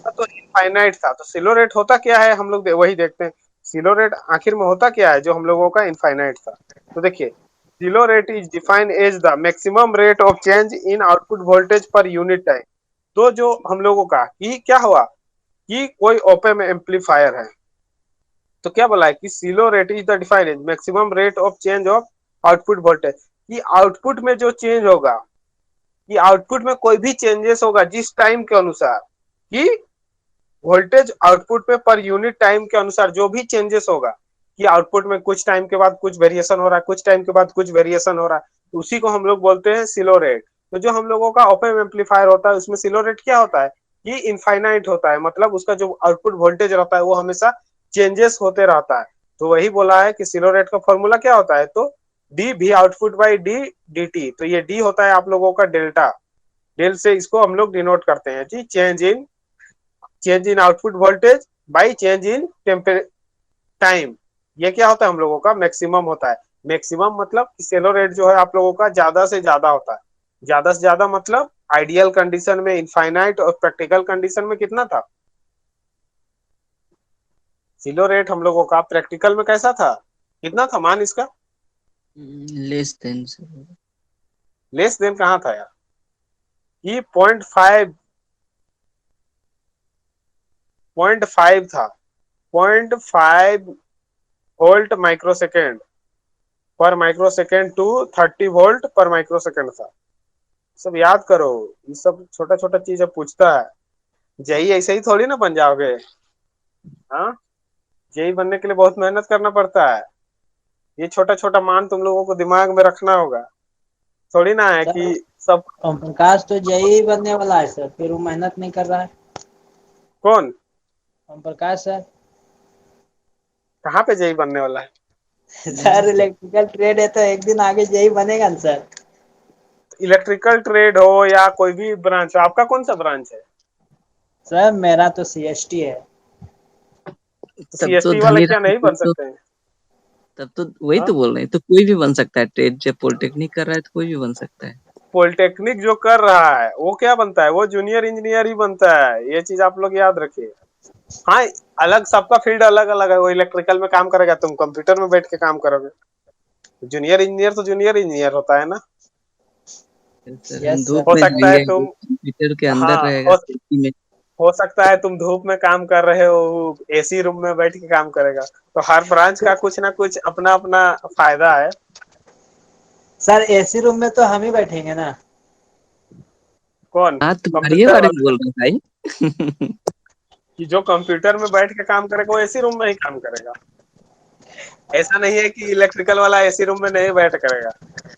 तो इनफाइनाइट था। तो सिलो रेट होता क्या है, हम लोग वही देखते हैं। सिलो रेट आखिर में होता क्या है, जो हम लोगों का इनफाइनाइट था। तो देखिए, slew rate is defined as the maximum rate of change in output voltage per unit time. तो जो हम लोगों का कि क्या हुआ कि कोई ओपेम एम्पलीफायर है, तो क्या बोला है कि slew rate is the defined as maximum rate of change of output voltage, कि आउटपुट में जो चेंज होगा, कि आउटपुट में कोई भी चेंजेस होगा जिस टाइम के अनुसार, कि वोल्टेज आउटपुट में पर यूनिट टाइम के अनुसार जो भी चेंजेस होगा, कि आउटपुट में कुछ टाइम के बाद कुछ वेरिएशन हो रहा है, कुछ टाइम के बाद कुछ वेरिएशन हो रहा है, तो उसी को हम लोग बोलते हैं सिलो रेट। तो जो हम लोगों का ओपेम एम्पलीफायर होता है उसमें सिलो रेट क्या होता है, कि इनफाइनाइट होता है, मतलब उसका जो आउटपुट वोल्टेज रहता है वो हमेशा चेंजेस होते रहता है। तो वही बोला है कि सिलो रेट का फॉर्मूला क्या होता है, तो डी भी output by D D T. तो ये डी होता है आप लोगों का डेल्टा, डेल से इसको हम लोग डिनोट करते हैं जी, change in output voltage by change in time. ये क्या होता है हम लोगों का मैक्सिमम होता है। मैक्सिमम मतलब सेलो रेट जो है आप लोगों का ज्यादा से ज्यादा होता है, ज्यादा से ज्यादा मतलब आइडियल कंडीशन में इनफाइनाइट और प्रैक्टिकल कंडीशन में कितना था सिलो रेट हम लोगों का, प्रैक्टिकल में कैसा था, कितना था मान इसका, लेस देन लेस देन कहाँ था यार, ये 0.5 था, 0.5 वोल्ट माइक्रोसेकेंड पर माइक्रोसेकेंड टू 30 वोल्ट पर माइक्रोसेकेंड था। सब याद करो, ये सब छोटा छोटा चीज पूछता है। जेई ऐसे ही थोड़ी ना बन जाओगे, हाँ, जेई बनने के लिए बहुत मेहनत करना पड़ता है। ये छोटा छोटा मान तुम लोगों को दिमाग में रखना होगा, थोड़ी ना है सर। कि सब। ओम प्रकाश तो जेई बनने वाला है सर, फिर वो मेहनत नहीं कर रहा है। कौन, ओम प्रकाश सर। कहाँ पे जेई बनने वाला है? सर इलेक्ट्रिकल ट्रेड है तो एक दिन आगे जेई बनेगा ना सर। इलेक्ट्रिकल ट्रेड हो या कोई भी ब्रांच हो, आपका कौन सा ब्रांच है? सर मेरा तो सीएसटी है। तो तब तो सीएसटी वाले धनी क्या राम नहीं कोई बन तो, सकते हैं? तब तो वही हाँ? तो बोल रहे हैं, तो कोई भी बन सकता है ट्रेड, जब पॉलिटेक्निक कर रहा है तो कोई भी बन सकता है। पॉलिटेक्निक जो कर रहा है वो क्या बनता है, वो जूनियर इंजीनियर ही बनता है, ये चीज आप लोग याद रखिए। हाँ, अलग सबका फील्ड अलग अलग है, वो इलेक्ट्रिकल में काम करेगा, तुम कंप्यूटर में बैठ के काम करोगे। जूनियर इंजीनियर तो जूनियर इंजीनियर होता है ना। सर हम यस धूप सर। हो में सकता है जाएंगे, वो तुम, कंप्यूटर के अंदर हाँ, रहेगा खिड़की में। हो सकता है तुम धूप में काम कर रहे हो, एसी रूम में बैठ के काम करेगा। तो हर ब्रांच का कुछ ना कुछ अपना अपना फायदा है। सर एसी रूम में तो हम ही बैठेंगे ना। कौन, हाँ, तुम्हारे कंप्यूटर बारे में वाला? बोल रहा हूँ भाई। कि जो कंप्यूटर में बैठ के काम करेगा वो एसी रूम में ही काम करेगा। ऐसा नहीं है कि इलेक्ट्रिकल वाला एसी रूम में नहीं बैठ करेगा,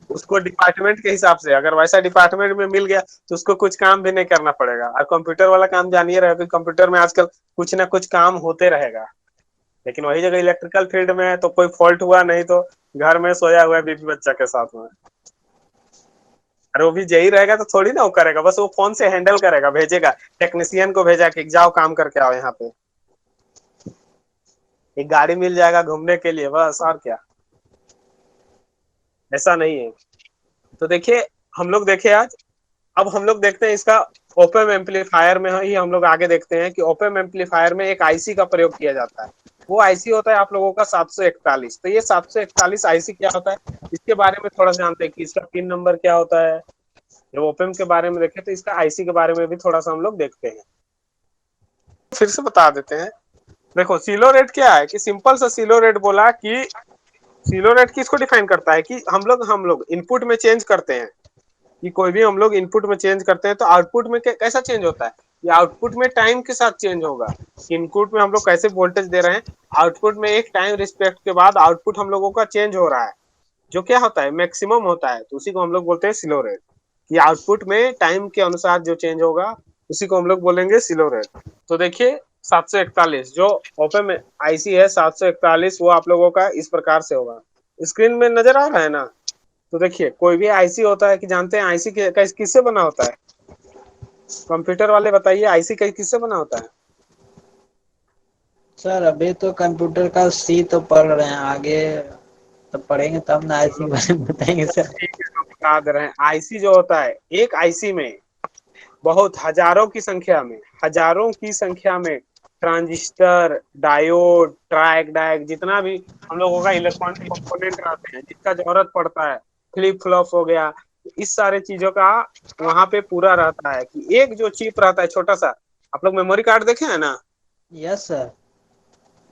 उसको डिपार्टमेंट के हिसाब से, अगर वैसा डिपार्टमेंट में मिल गया तो उसको कुछ काम भी नहीं करना पड़ेगा। और कंप्यूटर वाला काम जानिए रहे कि कंप्यूटर में आजकल कुछ ना कुछ काम होते रहेगा। लेकिन वही जगह इलेक्ट्रिकल फील्ड में है तो कोई फॉल्ट हुआ नहीं तो घर में सोया हुआ है बीबी बच्चा के साथ में, अरे वो भी यही रहेगा तो थोड़ी ना वो करेगा, बस वो फोन से हैंडल करेगा, भेजेगा टेक्नीशियन को, भेजा कि जाओ काम करके आओ यहाँ पे, एक गाड़ी मिल जाएगा घूमने के लिए बस, और क्या। ऐसा नहीं है। तो देखिए, हम लोग देखे आज, अब हम लोग देखते हैं इसका ओपेम एम्पलीफायर में ही हम लोग आगे देखते हैं कि ओपेम एम्पलीफायर में एक आईसी का प्रयोग किया जाता है। वो आईसी होता है आप लोगों का 741। तो ये 741 आईसी क्या होता है, इसके बारे में थोड़ा जानते हैं कि इसका पिन नंबर क्या होता है। जब ओपेम के बारे में देखें तो इसका आईसी के बारे में भी थोड़ा सा हम लोग देखते हैं, फिर से बता देते हैं। देखो, सिलो रेट क्या है, कि सिंपल सा सिलो रेट बोला कि सिलो रेट किसको डिफाइन करता है, कि हम लोग इनपुट में चेंज करते हैं, कि कोई भी हम लोग इनपुट में चेंज करते हैं तो आउटपुट में कैसा चेंज होता है, ये आउटपुट में टाइम के साथ चेंज होगा। इनपुट में हम लोग कैसे वोल्टेज दे रहे हैं, आउटपुट में एक टाइम रिस्पेक्ट के बाद आउटपुट हम लोगों का चेंज हो रहा है, जो क्या होता है मैक्सिमम होता है, तो उसी को हम लोग बोलते हैं स्लो रेट। कि आउटपुट में टाइम के अनुसार जो चेंज होगा उसी को हम लोग बोलेंगे स्लो रेट। तो देखिए 741 जो ओपन आईसी है 741 वो आप लोगों का इस प्रकार से होगा। स्क्रीन में नजर आ रहा है ना। तो देखिए कोई भी आईसी होता है कि जानते हैं आईसी किससे बना होता है? कंप्यूटर वाले बताइए आईसी किससे बना होता है? सर अभी तो कंप्यूटर का सी तो पढ़ रहे हैं, आगे तो पढ़ेंगे तब ना आईसी के बारे में बताएंगे सर। ठीक है हम बता दे रहे हैं। आईसी जो होता है एक आईसी में बहुत हजारों की संख्या में ट्रांजिस्टर, डायोड, ट्राइक डायक जितना भी हम लोगों का इलेक्ट्रॉनिक कंपोनेंट रहते हैं जिसका जरूरत पड़ता है, फ्लिप फ्लॉप हो गया, इस सारे चीजों का वहां पे पूरा रहता है कि एक जो चिप रहता है छोटा सा, आप लोग मेमोरी कार्ड देखे हैं ना। Yes sir.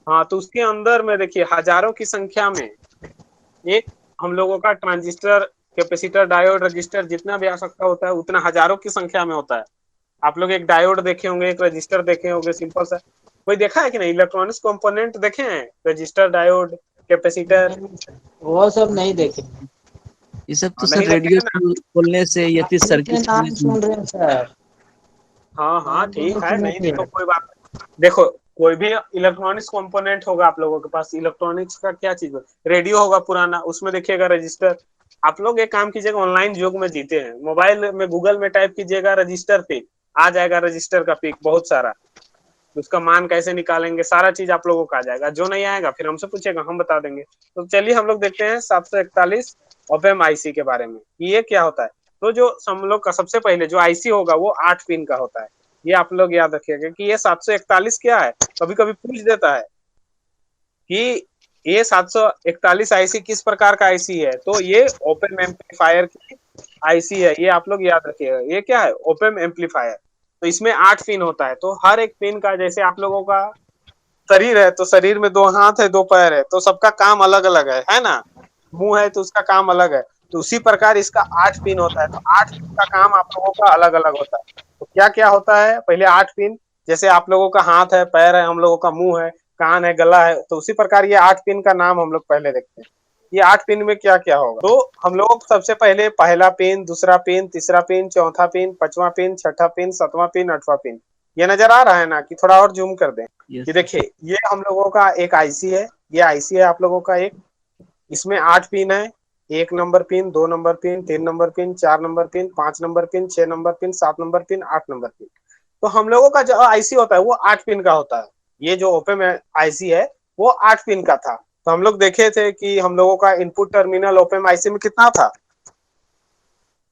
हाँ तो उसके अंदर में देखिए हजारों की संख्या में एक हम लोगों का ट्रांजिस्टर, कैपेसिटर, डायोड, रजिस्टर जितना भी आवश्यकता होता है उतना हजारों की संख्या में होता है। आप लोग एक डायोड देखे होंगे, एक रजिस्टर देखे होंगे, सिंपल सा। कोई देखा है कि नहीं इलेक्ट्रॉनिक्स कंपोनेंट देखे हैं? Register, diode, capacitor. नहीं सर, वो सब नहीं देखे। ये सब तो सर नहीं देखे रेडियो हैं ना। खोलने से या फिर अभी के सर्किट खोलने नाम से सुन रहे हैं सर, हाँ हाँ नाम तो नहीं ठीक है, सुने नहीं थे। देखो कोई बात नहीं। देखो कोई भी इलेक्ट्रॉनिक्स कंपोनेंट होगा आप लोगों के पास, इलेक्ट्रॉनिक्स का क्या चीज है, रेडियो होगा पुराना, उसमें देखिएगा रजिस्टर। आप लोग एक काम कीजिएगा, ऑनलाइन युग में जीते हैं, मोबाइल में गूगल में टाइप कीजिएगा रजिस्टर पिक, आ जाएगा रजिस्टर का पिक बहुत सारा। उसका मान कैसे निकालेंगे सारा चीज आप लोगों को आ जाएगा। जो नहीं आएगा फिर हमसे पूछेगा, हम बता देंगे। तो चलिए हम लोग देखते हैं 741 ओपम आईसी के बारे में कि ये क्या होता है। तो जो हम लोग का सबसे पहले जो आईसी होगा वो 8 पिन का होता है। ये आप लोग याद रखिएगा कि ये 741 क्या है, कभी कभी पूछ देता है कि ये 741 आईसी किस प्रकार का आईसी है। तो ये ओपन एम्पलीफायर की आईसी है, ये आप लोग याद रखिएगा। ये क्या है? Open amplifier. तो इसमें 8 पिन होता है, तो हर एक पिन का, जैसे आप लोगों का शरीर है तो शरीर में 2 हाथ है, 2 पैर है, तो सबका काम अलग अलग है ना। मुंह है तो उसका काम अलग है। तो उसी प्रकार इसका 8 पिन होता है, तो 8 पिन का काम आप लोगों का अलग अलग होता है। तो क्या क्या होता है पहले 8 पिन, जैसे आप लोगों का हाथ है, पैर है, हम लोगों का मुंह है, कान है, गला है, तो उसी प्रकार ये 8 पिन का नाम हम लोग पहले देखते हैं। ये 8 पिन में क्या क्या होगा। तो हम लोग सबसे पहले पहला पिन, दूसरा पिन, तीसरा पिन, चौथा पिन, पांचवा पिन, छठा पिन, सातवां पिन, आठवां पिन। ये नजर आ रहा है ना कि थोड़ा और जूम कर दें। यस ये सर। देखिए ये हम लोगों का एक आईसी है, ये आईसी है आप लोगों का एक। इसमें 8 पिन है। 1 number pin, 2 number pin, 3 number pin, 4 number pin, 5 number pin, 6 number pin, 7 number pin, 8 number pin. तो हम लोगों का जो आईसी होता है वो 8 पिन का होता है। ये जो ओपन आईसी है वो 8 पिन का था। तो हम लोग देखे थे कि हम लोगों का इनपुट टर्मिनल ओपन आईसी में कितना था।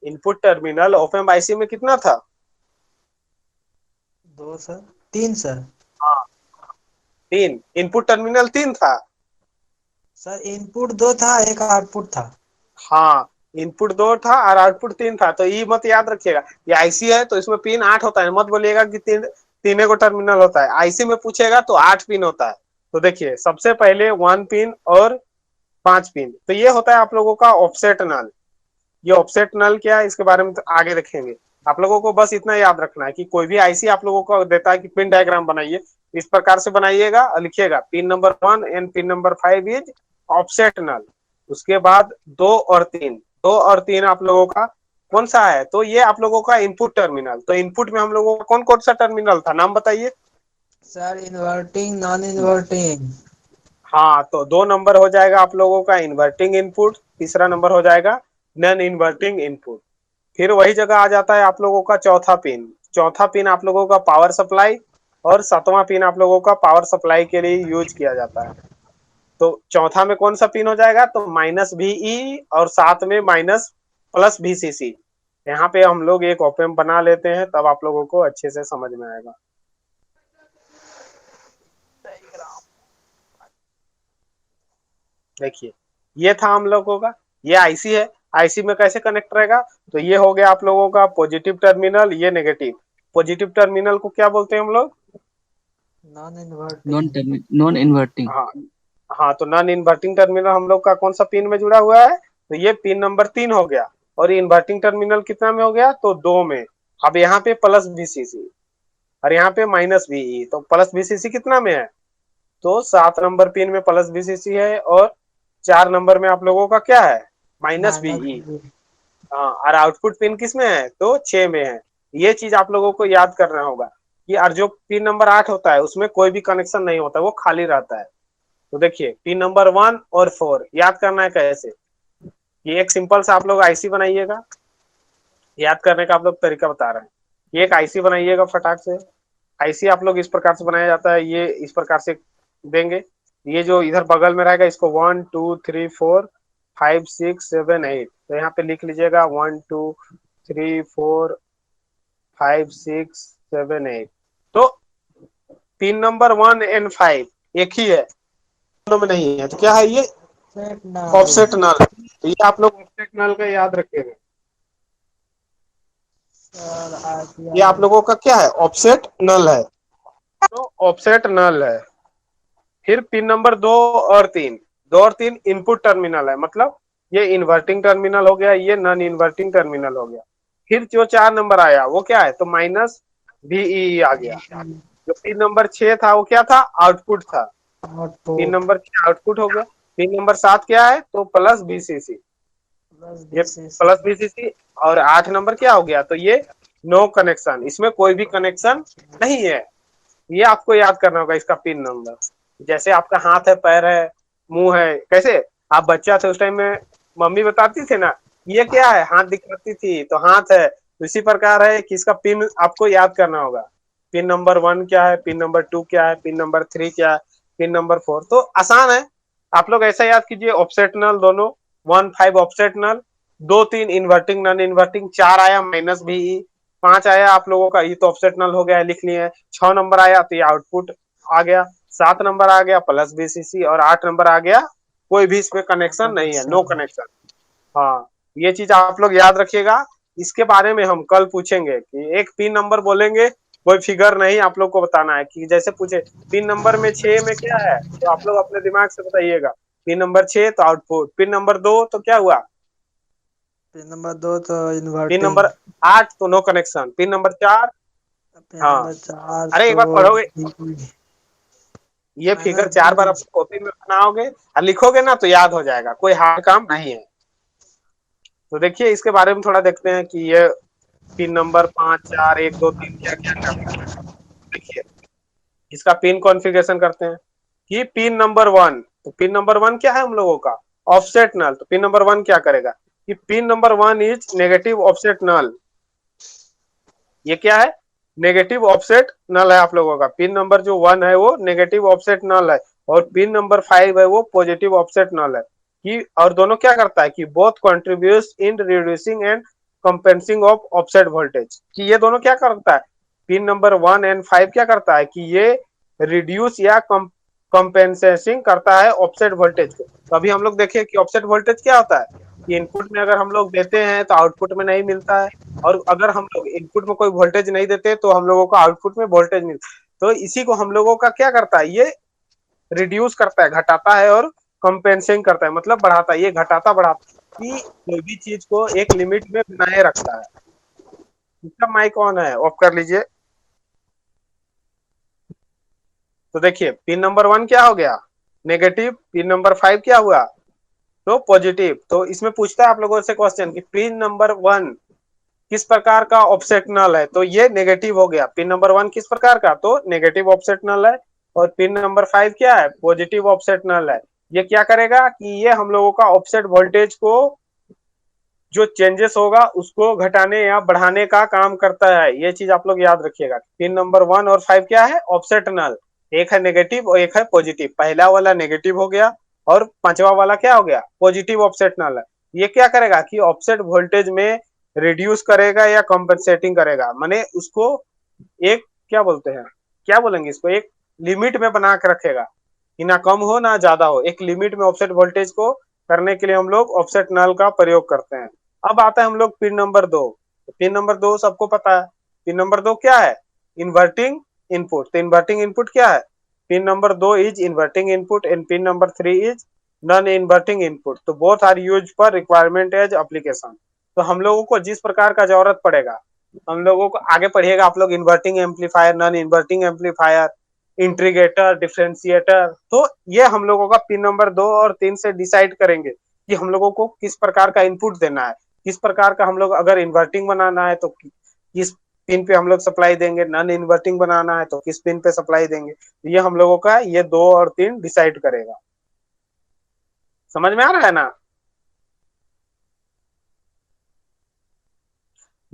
इनपुट टर्मिनल ओपन आईसी में कितना था? दो सर, तीन सर। हाँ 3, इनपुट टर्मिनल 3 था। सर इनपुट दो था, एक आउटपुट था। हाँ इनपुट 2 था और आउटपुट 3 था। तो ये मत याद रखिएगा, ये आईसी है तो इसमें पिन 8 होता है, मत बोलिएगा कि तीन को टर्मिनल होता है। आईसी में पूछेगा तो 8 पिन होता है। तो देखिए सबसे पहले 1 पिन और 5 पिन, तो ये होता है आप लोगों का ऑफसेट नल। ये ऑफसेट नल क्या है इसके बारे में तो आगे देखेंगे। आप लोगों को बस इतना याद रखना है कि कोई भी आईसी आप लोगों को देता है कि पिन डायग्राम बनाइए, इस प्रकार से बनाइएगा और लिखिएगा pin number 1 and pin number 5 is offset null. उसके बाद 2 और 3 आप लोगों का कौन सा है? तो ये आप लोगों का इनपुट टर्मिनल। तो इनपुट में हम लोगों का कौन कौन सा टर्मिनल था, नाम बताइए। Sir inverting, non inverting. हाँ तो 2 नंबर हो जाएगा आप लोगों का इन्वर्टिंग इनपुट, तीसरा नंबर हो जाएगा नॉन इन्वर्टिंग इनपुट। फिर वही जगह आ जाता है आप लोगों का चौथा पिन। चौथा पिन आप लोगों का पावर सप्लाई, और सातवां पिन आप लोगों का पावर सप्लाई के लिए यूज किया जाता है। तो चौथा में कौन सा पिन हो जाएगा? तो -VE, और साथ में -VCC। यहाँ पे हम लोग एक ओपेम बना लेते हैं तब आप लोगों को अच्छे से समझ में आएगा। देखिए ये था हम लोगों का, ये आईसी है। आईसी में कैसे कनेक्ट रहेगा? तो ये हो गया आप लोगों का पॉजिटिव टर्मिनल, ये नेगेटिव। पॉजिटिव टर्मिनल को क्या बोलते हैं हम लोग? Non inverting. Non inverting. हाँ हाँ, तो नॉन इन्वर्टिंग टर्मिनल हम लोग का कौन सा पिन में जुड़ा हुआ है? तो ये पिन नंबर 3 हो गया। और इन्वर्टिंग टर्मिनल कितना में हो गया? तो 2 में। अब यहाँ पे +VCC और यहाँ पे -VE, तो +VCC कितना में है? तो 7 नंबर पिन में +VCC है, और 4 नंबर में आप लोगों का क्या है? Minus -VE। हाँ, और आउटपुट पिन किस में है, तो 6 में है। ये चीज आप लोगों को याद करना होगा कि और जो पिन नंबर 8 होता है उसमें कोई भी कनेक्शन नहीं होता, वो खाली रहता है। तो देखिए पिन नंबर 1 और 4 याद करना है कैसे, ये एक सिंपल सा आप लोग आईसी बनाइएगा। याद करने का आप लोग तरीका बता रहे हैं। ये एक आईसी बनाइएगा फटाक से। आईसी आप लोग इस प्रकार से बनाया जाता है, ये इस प्रकार से देंगे। ये जो इधर बगल में रहेगा इसको 1 2 3 4 5 6 7 8, तो यहाँ पे लिख लीजिएगा 1 2 3 4 5 6 7 8। तो पिन नंबर 1 एंड 5 एक ही है, दोनों में नहीं है, तो क्या है ये, सेट ना ऑफसेट नल। तो ये आप लोग ऑफसेट नल का याद रखेंगे। सर आज ये आप लोगों का क्या है, ऑफसेट नल है। तो ऑफसेट नल है। फिर पिन नंबर 2 और 3 इनपुट टर्मिनल है, मतलब ये इन्वर्टिंग टर्मिनल हो गया, ये नॉन इन्वर्टिंग टर्मिनल हो गया। फिर जो 4 नंबर आया वो क्या है, तो माइनस VEE आ गया। जो पिन नंबर 6 था वो क्या था, आउटपुट था। पिन आउटपुट नंबर 6 आउटपुट हो गया। पिन नंबर 7 क्या है, तो प्लस VCC, प्लस ये BCC। Plus VCC। और 8 नंबर क्या हो गया, तो ये नो कनेक्शन, इसमें कोई भी कनेक्शन नहीं है। ये आपको याद करना होगा इसका पिन नंबर। जैसे आपका हाथ है, पैर है, मुंह है, कैसे आप बच्चा थे उस टाइम में मम्मी बताती थी ना, ये क्या है, हाथ दिखाती थी तो हाथ है। तो इसी प्रकार है कि इसका पिन आपको याद करना होगा। पिन नंबर 1 क्या है, पिन नंबर 2 क्या है, पिन नंबर 3 क्या है, पिन नंबर 4। तो आसान है, आप लोग ऐसा याद कीजिए, ऑफसेटनल दोनों, 1 5 ऑफसेटनल, 2 3 इन्वर्टिंग नॉन इन्वर्टिंग, 4 आया माइनस VE, 5 आया आप लोगों का, ये तो ऑफसेटनल हो गया, लिख लिए। 6 नंबर आया तो ये आउटपुट आ गया, 7 नंबर आ गया प्लस VCC, और 8 नंबर आ गया कोई भी इसमें कनेक्शन नहीं है, नो कनेक्शन। हाँ, ये चीज आप लोग याद रखिएगा। इसके बारे में हम कल पूछेंगे कि एक पिन नंबर बोलेंगे, कोई फिगर नहीं आप लोग को बताना है, कि जैसे पूछे पिन नंबर में 6 में क्या है, तो आप लोग अपने दिमाग से बताइएगा। पिन नंबर 6 तो आउटपुट, पिन नंबर 2 तो क्या हुआ, पिन नंबर 2 तो पिन इन्वर्टिंग। नंबर 8 तो no connection, pin number 4। Pin हाँ, नंबर 4 अरे एक तो बार पढ़ोगे, ये फिगर माइनस 4 बार बी। आप कॉपी में बनाओगे और लिखोगे ना तो याद हो जाएगा, कोई हार्ड काम नहीं है। तो देखिए इसके बारे में थोड़ा देखते हैं कि ये पिन नंबर 5 4 1 2 3 क्या क्या करता है। देखिए इसका पिन कॉन्फ़िगरेशन करते हैं कि पिन नंबर 1, तो पिन नंबर 1 क्या है हम लोगों का, ऑफसेट नल। तो पिन नंबर 1 क्या करेगा कि pin number 1 is negative offset null. ये क्या है, नेगेटिव ऑफसेट नल है आप लोगों का। पिन नंबर जो 1 है वो नेगेटिव ऑफसेट नल है, और पिन नंबर 5 है वो पॉजिटिव ऑफसेट नल है। कि और दोनों क्या करता है कि both contributes in reducing and compensating of offset voltage. कि ये दोनों क्या करता है, पिन नंबर 1 एंड 5 क्या करता है कि ये रिड्यूस या कंपेंसेसिंग करता है ऑफसेट वोल्टेज को। तो अभी हम लोग देखें कि ऑफसेट वोल्टेज क्या होता है, कि इनपुट में अगर हम लोग देते हैं तो आउटपुट में नहीं मिलता है, और अगर हम लोग इनपुट में कोई वोल्टेज नहीं देते तो हम लोगों को आउटपुट में वोल्टेज मिलता है। तो इसी को हम लोगों का क्या करता है, ये रिड्यूस करता है, घटाता है, और कंपेंसिंग करता है, मतलब बढ़ाता है, ये घटाता बढ़ाता कि कोई भी चीज को एक लिमिट में बनाए रखता है। इसका माइक ऑन है, ऑफ कर लीजिए। तो देखिए पिन नंबर 1 क्या हो गया, नेगेटिव, पिन नंबर 5 क्या हुआ, तो पॉजिटिव। तो इसमें पूछता है आप लोगों से क्वेश्चन कि पिन नंबर 1 किस प्रकार का ऑफसेट नल है, तो ये नेगेटिव हो गया। पिन नंबर 1 किस प्रकार का, तो नेगेटिव ऑफसेट नल है। और पिन नंबर 5 क्या है, पॉजिटिव ऑफसेट नल है। ये क्या करेगा कि ये हम लोगों का ऑफसेट वोल्टेज को जो चेंजेस होगा उसको घटाने या बढ़ाने का काम करता है। ये चीज आप लोग याद रखिएगा। पिन नंबर 1 और 5 क्या है, ऑफसेट नल, एक है नेगेटिव और एक है पॉजिटिव। पहला वाला नेगेटिव हो गया और पांचवा वाला क्या हो गया, पॉजिटिव ऑफसेट नल है। ये क्या करेगा कि ऑफसेट वोल्टेज में रिड्यूस करेगा या कॉम्पेंसेटिंग करेगा, माने उसको एक क्या बोलते हैं, क्या बोलेंगे इसको, एक लिमिट में बना के रखेगा कि ना कम हो ना ज्यादा हो, एक लिमिट में ऑफसेट वोल्टेज को करने के लिए हम लोग ऑफसेट नल का प्रयोग करते हैं। अब आता है हम लोग पिन नंबर 2। पिन नंबर 2 सबको पता है, पिन नंबर 2 क्या है, इन्वर्टिंग इनपुट। तो इन्वर्टिंग इनपुट क्या है, pin number 2 is inverting input and pin number 3 is non inverting input. तो both are use for requirement as application. तो हम लोगों को जिस प्रकार का जरूरत पड़ेगा, हम लोगों को आगे पढ़िएगा आप लोग, inverting amplifier, non inverting amplifier, integrator, differentiator. तो ये हम लोगों का पिन नंबर 2 और 3 से डिसाइड करेंगे कि हम लोगों को किस प्रकार का इनपुट देना है। किस प्रकार का हम लोग अगर इन्वर्टिंग बनाना है तो किस पिन पे हम लोग सप्लाई देंगे, नॉन इन्वर्टिंग बनाना है तो किस पिन पे सप्लाई देंगे, ये हम लोगों का ये 2 और 3 डिसाइड करेगा। समझ में आ रहा है ना?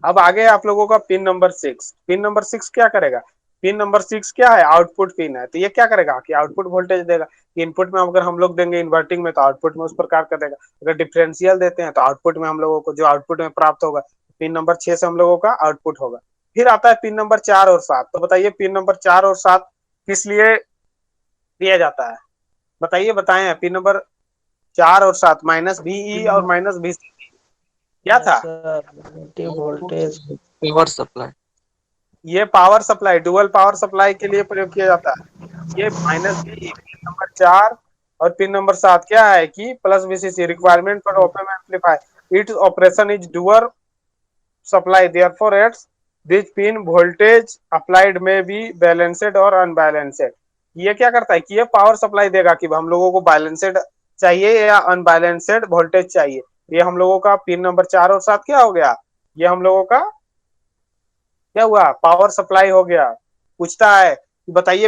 अब आगे आप लोगों का पिन नंबर 6। पिन नंबर 6 क्या करेगा? पिन नंबर 6 क्या है? आउटपुट पिन है। तो ये क्या करेगा कि आउटपुट वोल्टेज देगा। इनपुट में अगर हम लोग देंगे इन्वर्टिंग में तो आउटपुट में उस प्रकार का देगा। अगर डिफरेंशियल देते हैं तो आउटपुट में हम लोगों को जो आउटपुट में प्राप्त होगा पिन नंबर 6 से हम लोगों का आउटपुट होगा। फिर आता है पिन नंबर 4 और 7। तो बताइए पिन नंबर 4 और 7 किस लिए दिया जाता है? बताइए, बताएं। पिन नंबर 4 और 7 माइनस बीई और माइनस बीसी क्या था? Sir negative voltage. Power supply. ये power supply, dual power supply के लिए प्रयोग किया जाता है। ये माइनस बी पिन नंबर 4 और पिन नंबर 7 क्या है कि plus VCC requirement for open amplifier its operation is dual supply therefore at this pin voltage applied may be balanced और अनबैलेंस्ड। ये क्या करता है कि ये पावर सप्लाई देगा कि हम लोगों को बैलेंस्ड चाहिए या अनबैलेंस्ड वोल्टेज चाहिए। ये हम लोगों का पिन नंबर 4 और 7 क्या हो गया? ये हम लोगों का क्या हुआ? पावर सप्लाई हो गया। पूछता है कि बताइए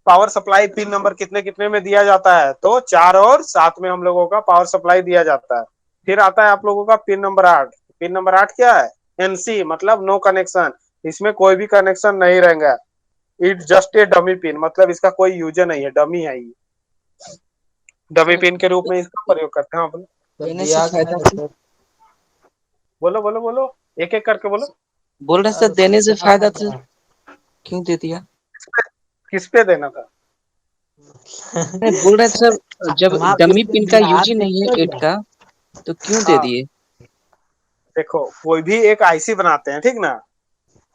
पावर सप्लाई पिन नंबर कितने कितने में दिया जाता है? तो 4 और 7 में हम लोगों का पावर सप्लाई दिया जाता है। फिर आता है आप लोगों का पिन नंबर 8। पिन नंबर 8 क्या है? एनसी मतलब नो कनेक्शन। इसमें कोई भी कनेक्शन नहीं रहेगा। It just a dummy pin मतलब इसका कोई यूजर नहीं है, डमी है ये। डमी सर पिन के रूप में इसका प्रयोग करते हैं। बोलो देने से दिया गया फायदा है थी। सर। बोलो बोलो बोलो, एक एक करके बोलो। बोल रहे सर सर देने से देना फायदा था था, क्या? क्यों दे दिया? किस पे देना था? नहीं, बोल रहे थे सर जब माफ डमी कीजिए, पिन का दिया यूज ही नहीं है 8 क्या? का तो क्यों दे हाँ दिए? देखो, कोई भी एक आईसी बनाते हैं ठीक ना,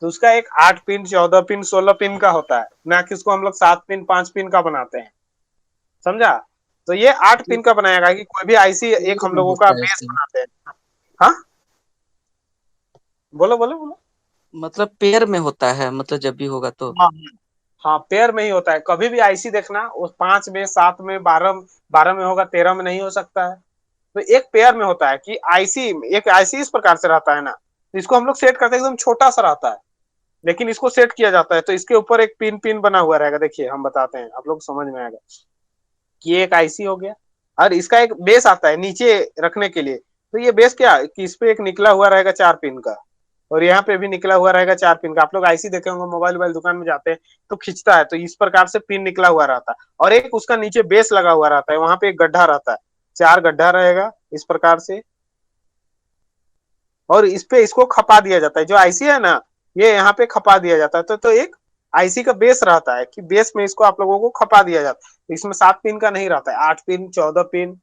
तो उसका एक 8 पिन 14 पिन 16 पिन का होता है ना, कि उसको हम लोग 7 पिन 5 पिन का बनाते हैं। समझा? तो ये 8 पिन का बनाएगा कि कोई भी आईसी एक पेड़ हम में लोगों का होता है बेस सर, बनाते हैं। हाँ बोलो बोलो बोलो। मतलब पेड़ में होता है, मतलब जब भी होगा तो। हाँ हाँ, पेयर में ही होता है। कभी भी आईसी देखना उस 5 में 7 में 12 में होगा, 13 में नहीं हो सकता है। तो एक पेयर में होता है कि आईसी, एक आईसी इस प्रकार से रहता है ना, तो इसको हम लोग सेट करते हैं, एकदम छोटा सा रहता है लेकिन इसको सेट किया जाता है। तो इसके ऊपर एक पिन पिन बना हुआ रहेगा। देखिए हम बताते हैं, आप लोग समझ में आएगा कि ये एक आईसी हो गया और इसका एक बेस आता है नीचे रखने के लिए। तो ये बेस क्या कि इस पे एक निकला हुआ रहेगा 4 पिन का, और यहाँ पे भी निकला हुआ रहेगा 4 पिन का। आप लोग आईसी देखे होंगे, मोबाइल दुकान में जाते हैं तो खींचता है तो इस प्रकार से पिन निकला हुआ रहता है, और एक उसका नीचे बेस लगा हुआ रहता है, वहां पे एक गड्ढा रहता है, 4 गड्ढा रहेगा इस प्रकार से। और इस पे इसको खपा दिया जाता है, जो आईसी है ना ये यहाँ पे खपा दिया जाता है। तो एक आईसी का बेस रहता है कि बेस में इसको आप लोगों को खपा दिया जाता है। इसमें 7 पिन का नहीं रहता है, 8 पिन 14 पिन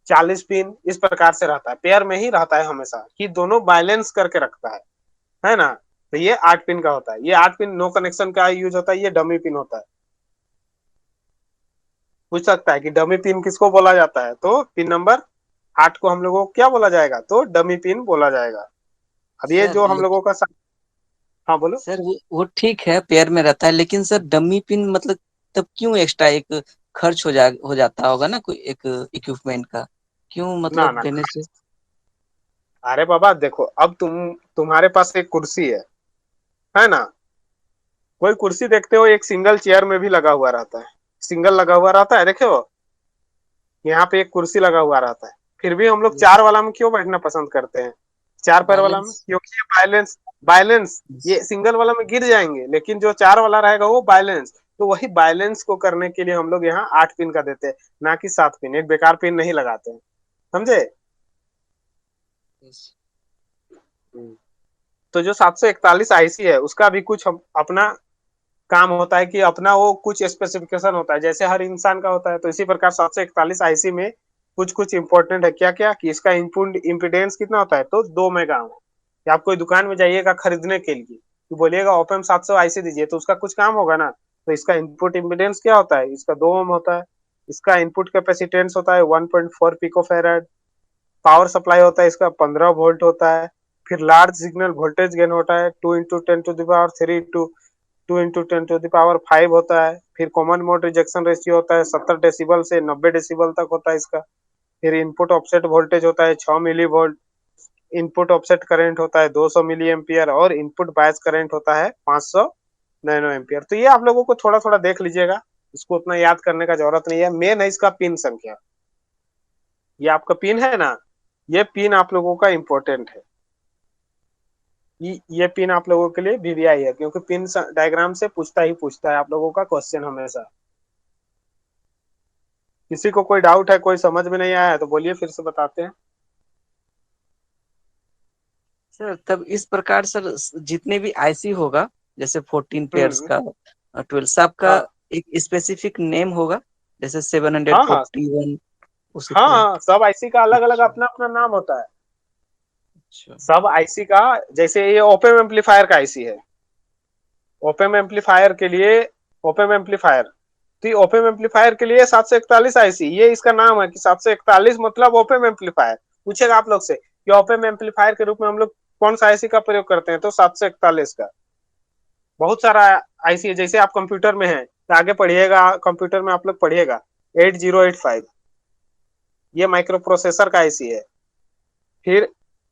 40 पिन इस प्रकार से रहता है। पेयर में ही रहता है हमेशा कि दोनों बैलेंस करके रखता है ना। तो ये 8 पिन का होता है। ये 8 पिन नो कनेक्शन का यूज होता है, ये डमी पिन होता है। पूछ सकता है कि डमी पिन किसको बोला जाता है, तो पिन नंबर 8 को हम लोगों को क्या बोला जाएगा, तो डमी पिन बोला जाएगा। अब ये सर जो हम लोगों का हाँ बोलो। सर वो ठीक है, पेयर में रहता है, लेकिन सर डमी पिन मतलब तब क्यों एक्स्ट्रा एक खर्च हो जाता होगा ना कोई एक इक्विपमेंट का, क्यों ना मतलब ना, देने से? अरे बाबा देखो, अब तुम्हारे पास एक कुर्सी है ना। कोई कुर्सी देखते हो एक सिंगल चेयर में भी लगा हुआ रहता है, सिंगल लगा हुआ रहता है, देखे हो यहाँ पे एक कुर्सी लगा हुआ रहता है। फिर भी हम लोग 4 वाला में क्यों बैठना पसंद करते हैं, 4 पैर वाला में? बैलेंस। क्योंकि ये बैलेंस, बैलेंस ये सिंगल वाला में गिर जाएंगे, लेकिन जो 4 वाला रहेगा वो बैलेंस। तो वही बैलेंस को करने के लिए हम लोग यहाँ 8 पिन का देते हैं, ना कि 7 पिन। एक बेकार पिन नहीं लगाते हैं, समझे? तो जो 741 आईसी है उसका भी कुछ अपना काम होता है कि अपना वो कुछ स्पेसिफिकेशन होता है, जैसे हर इंसान का होता है। तो इसी प्रकार 741 आईसी में कुछ कुछ इंपॉर्टेंट है। क्या क्या कि इसका इनपुट इम्पिडेंस कितना होता है, तो 2 मेगा ओम। कि आप कोई दुकान में जाइएगा खरीदने के लिए तो बोलिएगा ओपम 700 आईसी दीजिए, तो उसका कुछ काम होगा ना। तो इसका इनपुट इम्पिडेंस क्या होता है, इसका 2 ओम होता है। इसका इनपुट कैपेसिटेंस होता है 1.4 पिको फैराड। पावर सप्लाई होता है इसका 15 वोल्ट होता है। फिर लार्ज सिग्नल वोल्टेज गेन होता है 2 × 10⁻³ टू 2 × 10⁻⁵ होता है। फिर कॉमन मोड रिजेक्शन रेशियो होता है 70 डेसिबल से 90 डेसिबल तक होता है इसका। फिर इनपुट ऑफसेट वोल्टेज होता है 6 millivolt. Input offset current होता है 200 मिली एम्पियर और इनपुट बायस करंट होता है 500 नैनो एम्पियर। तो ये आप लोगों को थोड़ा थोड़ा देख लीजिएगा, इसको उतना याद करने का जरूरत नहीं है। मेन है इसका पिन संख्या, ये आपका पिन है ना, ये पिन आप लोगों का इम्पोर्टेंट है। ये पिन आप लोगों के लिए वीवीआई है, क्योंकि पिन डायग्राम से पूछता ही पूछता है आप लोगों का क्वेश्चन हमेशा। किसी को कोई डाउट है, कोई समझ में नहीं आया है तो बोलिए, फिर से बताते हैं। सर तब इस प्रकार सर जितने भी आईसी होगा, जैसे 14 पेयर्स हम्म। का 12 सब का हाँ एक स्पेसिफिक नेम होगा, जैसे हाँ हाँ 741 उसी हाँ तरह। हाँ, सब आईसी का अलग अलग अच्छा अपना अपना नाम होता है। अच्छा। सब आईसी का, जैसे ये ओपेम एम्पलीफायर का आईसी है, ओपेम एम्पलीफायर के लिए ओपेम एम्पलीफायर, तो ओपेम एम्पलीफायर के लिए 741 आईसी, ये इसका नाम है कि 741 मतलब ओपेम एम्पलीफायर। पूछेगा आप लोग से कि ओपेम एम्पलीफायर के रूप में हम लोग कौन सा आईसी का प्रयोग करते हैं, तो 741 का। बहुत सारा आईसी है, जैसे आप कंप्यूटर में हैं तो आगे पढ़िएगा, कंप्यूटर में आप लोग पढ़िएगा 8085, ये माइक्रो प्रोसेसर का आईसी है। फिर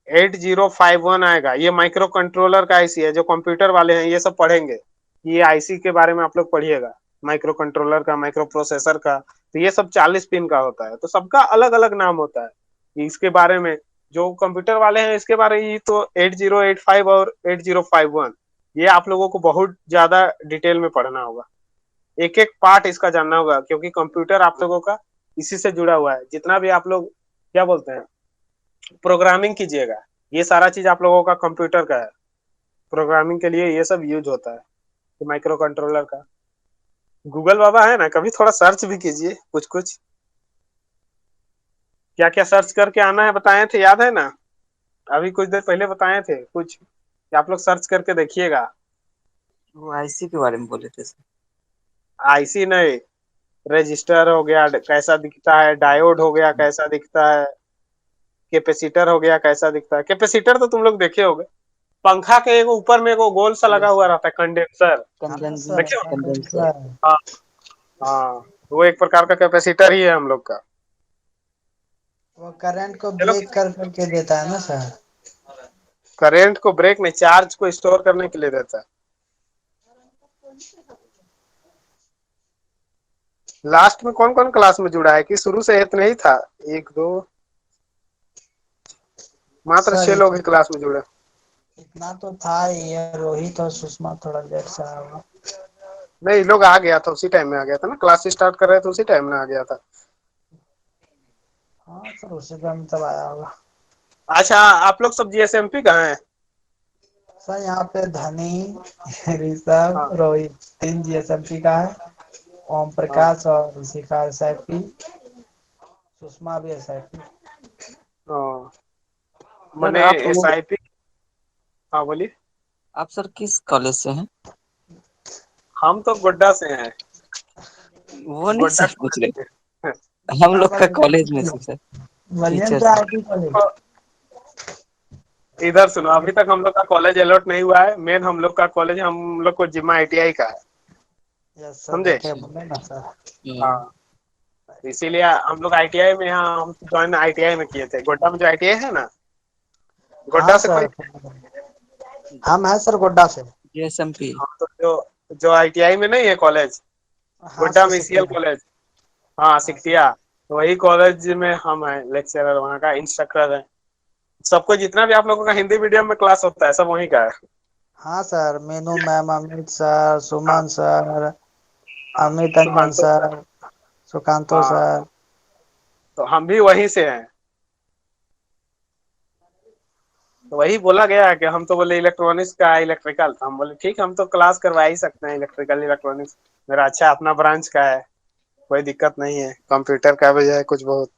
8051 आएगा, ये माइक्रो कंट्रोलर का आईसी है। जो कंप्यूटर वाले हैं ये सब पढ़ेंगे, ये आईसी के बारे में आप लोग पढ़िएगा, माइक्रो कंट्रोलर का, माइक्रो प्रोसेसर का। तो ये सब 40 पिन का होता है, तो सबका अलग अलग नाम होता है। इसके बारे में जो कंप्यूटर वाले हैं इसके बारे में तो 8085 और 8051, ये आप लोगों को बहुत ज्यादा डिटेल में पढ़ना होगा, एक एक पार्ट इसका जानना होगा, क्योंकि कंप्यूटर आप लोगों का इसी से जुड़ा हुआ है। जितना भी आप लोग क्या बोलते हैं प्रोग्रामिंग कीजिएगा, ये सारा चीज आप लोगों का कंप्यूटर का है, प्रोग्रामिंग के लिए ये सब यूज होता है, तो माइक्रो कंट्रोलर का। गूगल बाबा है ना, कभी थोड़ा सर्च भी कीजिए, कुछ कुछ क्या क्या सर्च करके आना है बताए थे, याद है ना? अभी कुछ देर पहले बताए थे कुछ, आप लोग सर्च करके देखिएगा। वो आईसी के बारे में बोले थे सर। आईसी नहीं, रजिस्टर हो गया कैसा दिखता है, डायोड हो गया कैसा दिखता है, कैपेसिटर हो गया कैसा दिखता है। कैपेसिटर तो तुम लोग देखे होगे, पंखा के एक ऊपर में एक गोल सा लगा यस हुआ रहता है, कंडेंसर, हाँ कंडेंसिंग सर देखे हो? कंडेंसर। कंडेंसर। हाँ हाँ, वो एक प्रकार का कैपेसिटर ही है हम लोग का। वो करंट को चलो, ब्रेक कर करके देता है ना सर। करंट को ब्रेक में, चार्ज को स्टोर करने के लिए देता है। लास्ट में कौन कौन क्लास में जुड़ा है कि शुरू से इतना ही था? एक दो, मात्र सर 6 लोग ही क्लास में जुड़े। इतना तो था ही, ये रोहित और सुषमा थोड़ा लेट से आया होगा। नहीं, लोग आ गया था, उसी टाइम में आ गया था ना, क्लास स्टार्ट कर रहे थे उसी टाइम में आ गया था। हाँ सर उसी टाइम तब आया होगा। अच्छा, आप लोग सब जीएसएमपी कहाँ है? सर यहाँ पे धनी, ऋषभ, हाँ रोहित, 3 जीएसएमपी का है। ओम हाँ प्रकाश और इसी का एसआईपी, सुषमा भी एसआईपी। हाँ, सर मैंने आप वो एसआईपी। हाँ बोलिए। आप सर किस कॉलेज से हैं? हम तो गोड्डा से हैं, वो नहीं गोड्डा सर पूछ कॉलेज रहे, से। हम हाँ लोग का कॉलेज में बलिया, से सर, बलियन टीचर पे से। IT college. तो इधर सुनो, अभी तक हम लोग का कॉलेज अलॉट नहीं हुआ है। मेन हम लोग का कॉलेज हम लोग को जिम्मा आईटीआई का है, यस सर समझे? देखे बोले ना सर। हम्म। हाँ, इसीलिए हम लोग आईटीआई में, यहाँ हम ज्वाइन आईटीआई में किए थे, गोड्डा में जो आईटीआई है ना। हाँ गोड्डा से कोई? सर हम हैं सर गोड्डा से। जीएसएमपी। हाँ, तो जो आईटीआई में नहीं है कॉलेज, हाँ गोड्डा सर में सीएल सिकिया। कॉलेज। हाँ हाँ सर। सिकटिया, तो वही कॉलेज में हम हैं लेक्चरर, वहाँ का इंस्ट्रक्टर है। सबको जितना भी आप लोगों का हिंदी मीडियम में क्लास होता है सब वहीं का है। हाँ sir Meenu ma'am, Amit sir, हाँ सुमन सर, हाँ, अमित अंजन सुकांतो सर। सर, सुकांतो हाँ, सर। तो हम भी वहीं से हैं। तो वही बोला गया है कि हम तो बोले इलेक्ट्रॉनिक्स का, इलेक्ट्रिकल, तो हम बोले ठीक, हम तो क्लास करवा ही सकते हैं इलेक्ट्रिकल इलेक्ट्रॉनिक्स, मेरा अच्छा अपना ब्रांच का है, कोई दिक्कत नहीं है, कंप्यूटर का भी है कुछ बहुत।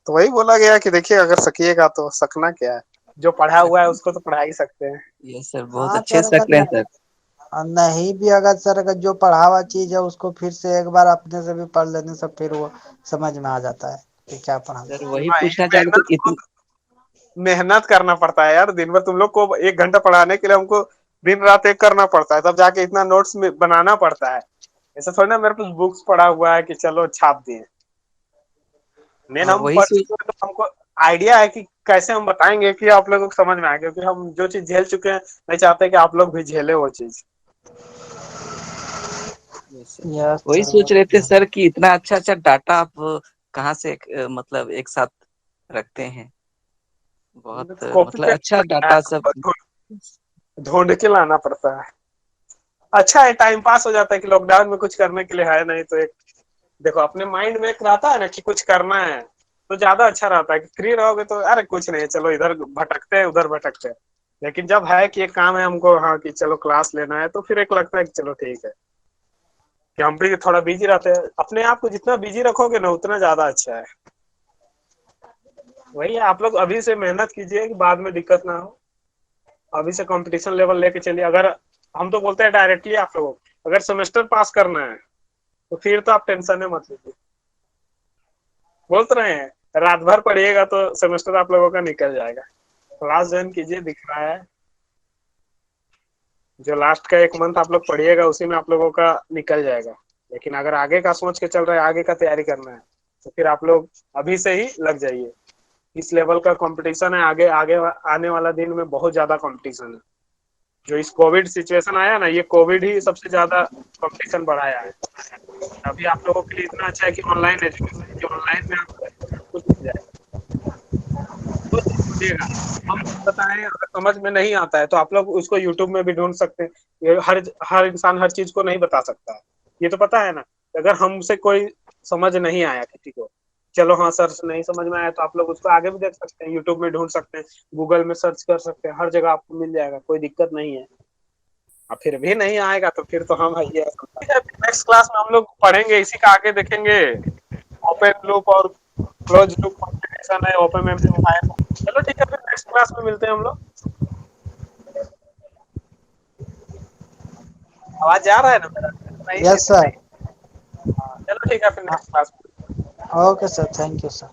तो वही बोला गया कि देखिए अगर सकिएगा तो, सकना क्या है, जो पढ़ा हुआ है उसको तो पढ़ा ही सकते हैं। ये सर बहुत हाँ अच्छे सर सक अगर रहे हैं सर। नहीं भी, अगर सर अगर जो पढ़ा हुआ चीज है उसको फिर से एक बार अपने से भी पढ़ लेने से फिर वो समझ में आ जाता है कि क्या पढ़ाना सर है। वही हाँ, पूछना चाह रहे थे इतनी। मेहनत करना पड़ता है यार, दिन भर तुम लोग को 1 घंटा पढ़ाने के लिए हमको दिन रात एक करना पड़ता है, तब जाके इतना नोट्स में बनाना पड़ता है। ऐसा थोड़ी ना मेरे पास बुक्स पड़ा हुआ है कि चलो छाप दिए। मेन हाँ हम वही पढ़ सोच। चुके हैं तो हमको आइडिया है कि कैसे हम बताएंगे कि आप लोगों को समझ में आए, क्योंकि हम जो चीज झेल चुके हैं नहीं चाहते कि आप लोग भी झेले वो चीज। Yes sir. यस वही सर, सोच रहे थे सर कि इतना अच्छा अच्छा डाटा आप कहाँ से मतलब एक साथ रखते हैं। बहुत कॉपी मतलब अच्छा पेस्ट डाटा सब। ढूंढ के लाना पड़ता है। अच्छा है, टाइम पास हो जाता है कि लॉकडाउन में कुछ करने के लिए है नहीं, तो एक देखो अपने माइंड में एक रहता है ना कि कुछ करना है, तो ज्यादा अच्छा रहता है। कि फ्री रहोगे तो अरे कुछ नहीं, चलो इधर भटकते हैं उधर भटकते हैं। लेकिन जब है कि एक काम है हमको, हाँ कि चलो क्लास लेना है, तो फिर एक लगता है कि चलो ठीक है कि हम भी थोड़ा बिजी रहते हैं। अपने आप को जितना बिजी रखोगे ना उतना ज्यादा अच्छा है। वही है, आप लोग अभी से मेहनत कीजिए कि बाद में दिक्कत ना हो। अभी से कंपटीशन लेवल लेके चलिए। अगर हम तो बोलते हैं डायरेक्टली आप लोगों को, अगर सेमेस्टर पास करना है तो फिर तो आप टेंशन मत लीजिए। बोल तो रहे हैं रात भर पढ़िएगा तो सेमेस्टर आप लोगों का निकल जाएगा। क्लास ज्वाइन कीजिए, दिख रहा है जो लास्ट का एक मंथ आप लोग पढ़िएगा उसी में आप लोगों का निकल जाएगा। लेकिन अगर आगे का सोच के चल रहे हैं, आगे का तैयारी करना है, तो फिर आप लोग अभी से ही लग जाइए। इस लेवल का कंपटीशन है, आगे आगे आने वाला दिन में बहुत ज्यादा कंपटीशन है। जो इस कोविड सिचुएशन आया ना, ये कोविड ही सबसे ज्यादा कंपटीशन बढ़ाया है। अभी आप लोगों के लिए इतना अच्छा है कि ऑनलाइन एजुकेशन, कि ऑनलाइन में आपको सब कुछ मिल जाएगा। तो ढूंढिएगा, हम बताएं अगर समझ में नहीं आता है तो आप लोग उसको यूट्यूब में भी ढूंढ सकते हैं। ये हर हर इंसान हर चीज को नहीं बता सकता है, ये तो पता है ना। अगर हमसे कोई समझ नहीं आया किसी को, चलो हाँ सर नहीं समझ में आया, तो आप लोग उसको आगे भी देख सकते हैं, यूट्यूब में ढूंढ सकते हैं, गूगल में सर्च कर सकते हैं, हर जगह आपको मिल जाएगा, कोई दिक्कत नहीं है। और फिर भी नहीं आएगा तो फिर तो हम भैया नेक्स्ट क्लास में हम लोग पढ़ेंगे, इसी का आगे देखेंगे। ओपन लूप और क्लोज लूप कॉम्बिनेशन है, ओपन एम्पलीफायर। चलो ठीक है, फिर नेक्स्ट क्लास में मिलते हैं हम लोग। आवाज जा रहा है ना मेरा? नहीं यस तो नहीं। सर। हाँ, चलो ठीक है, फिर नेक्स्ट क्लास में। Okay sir, thank you sir.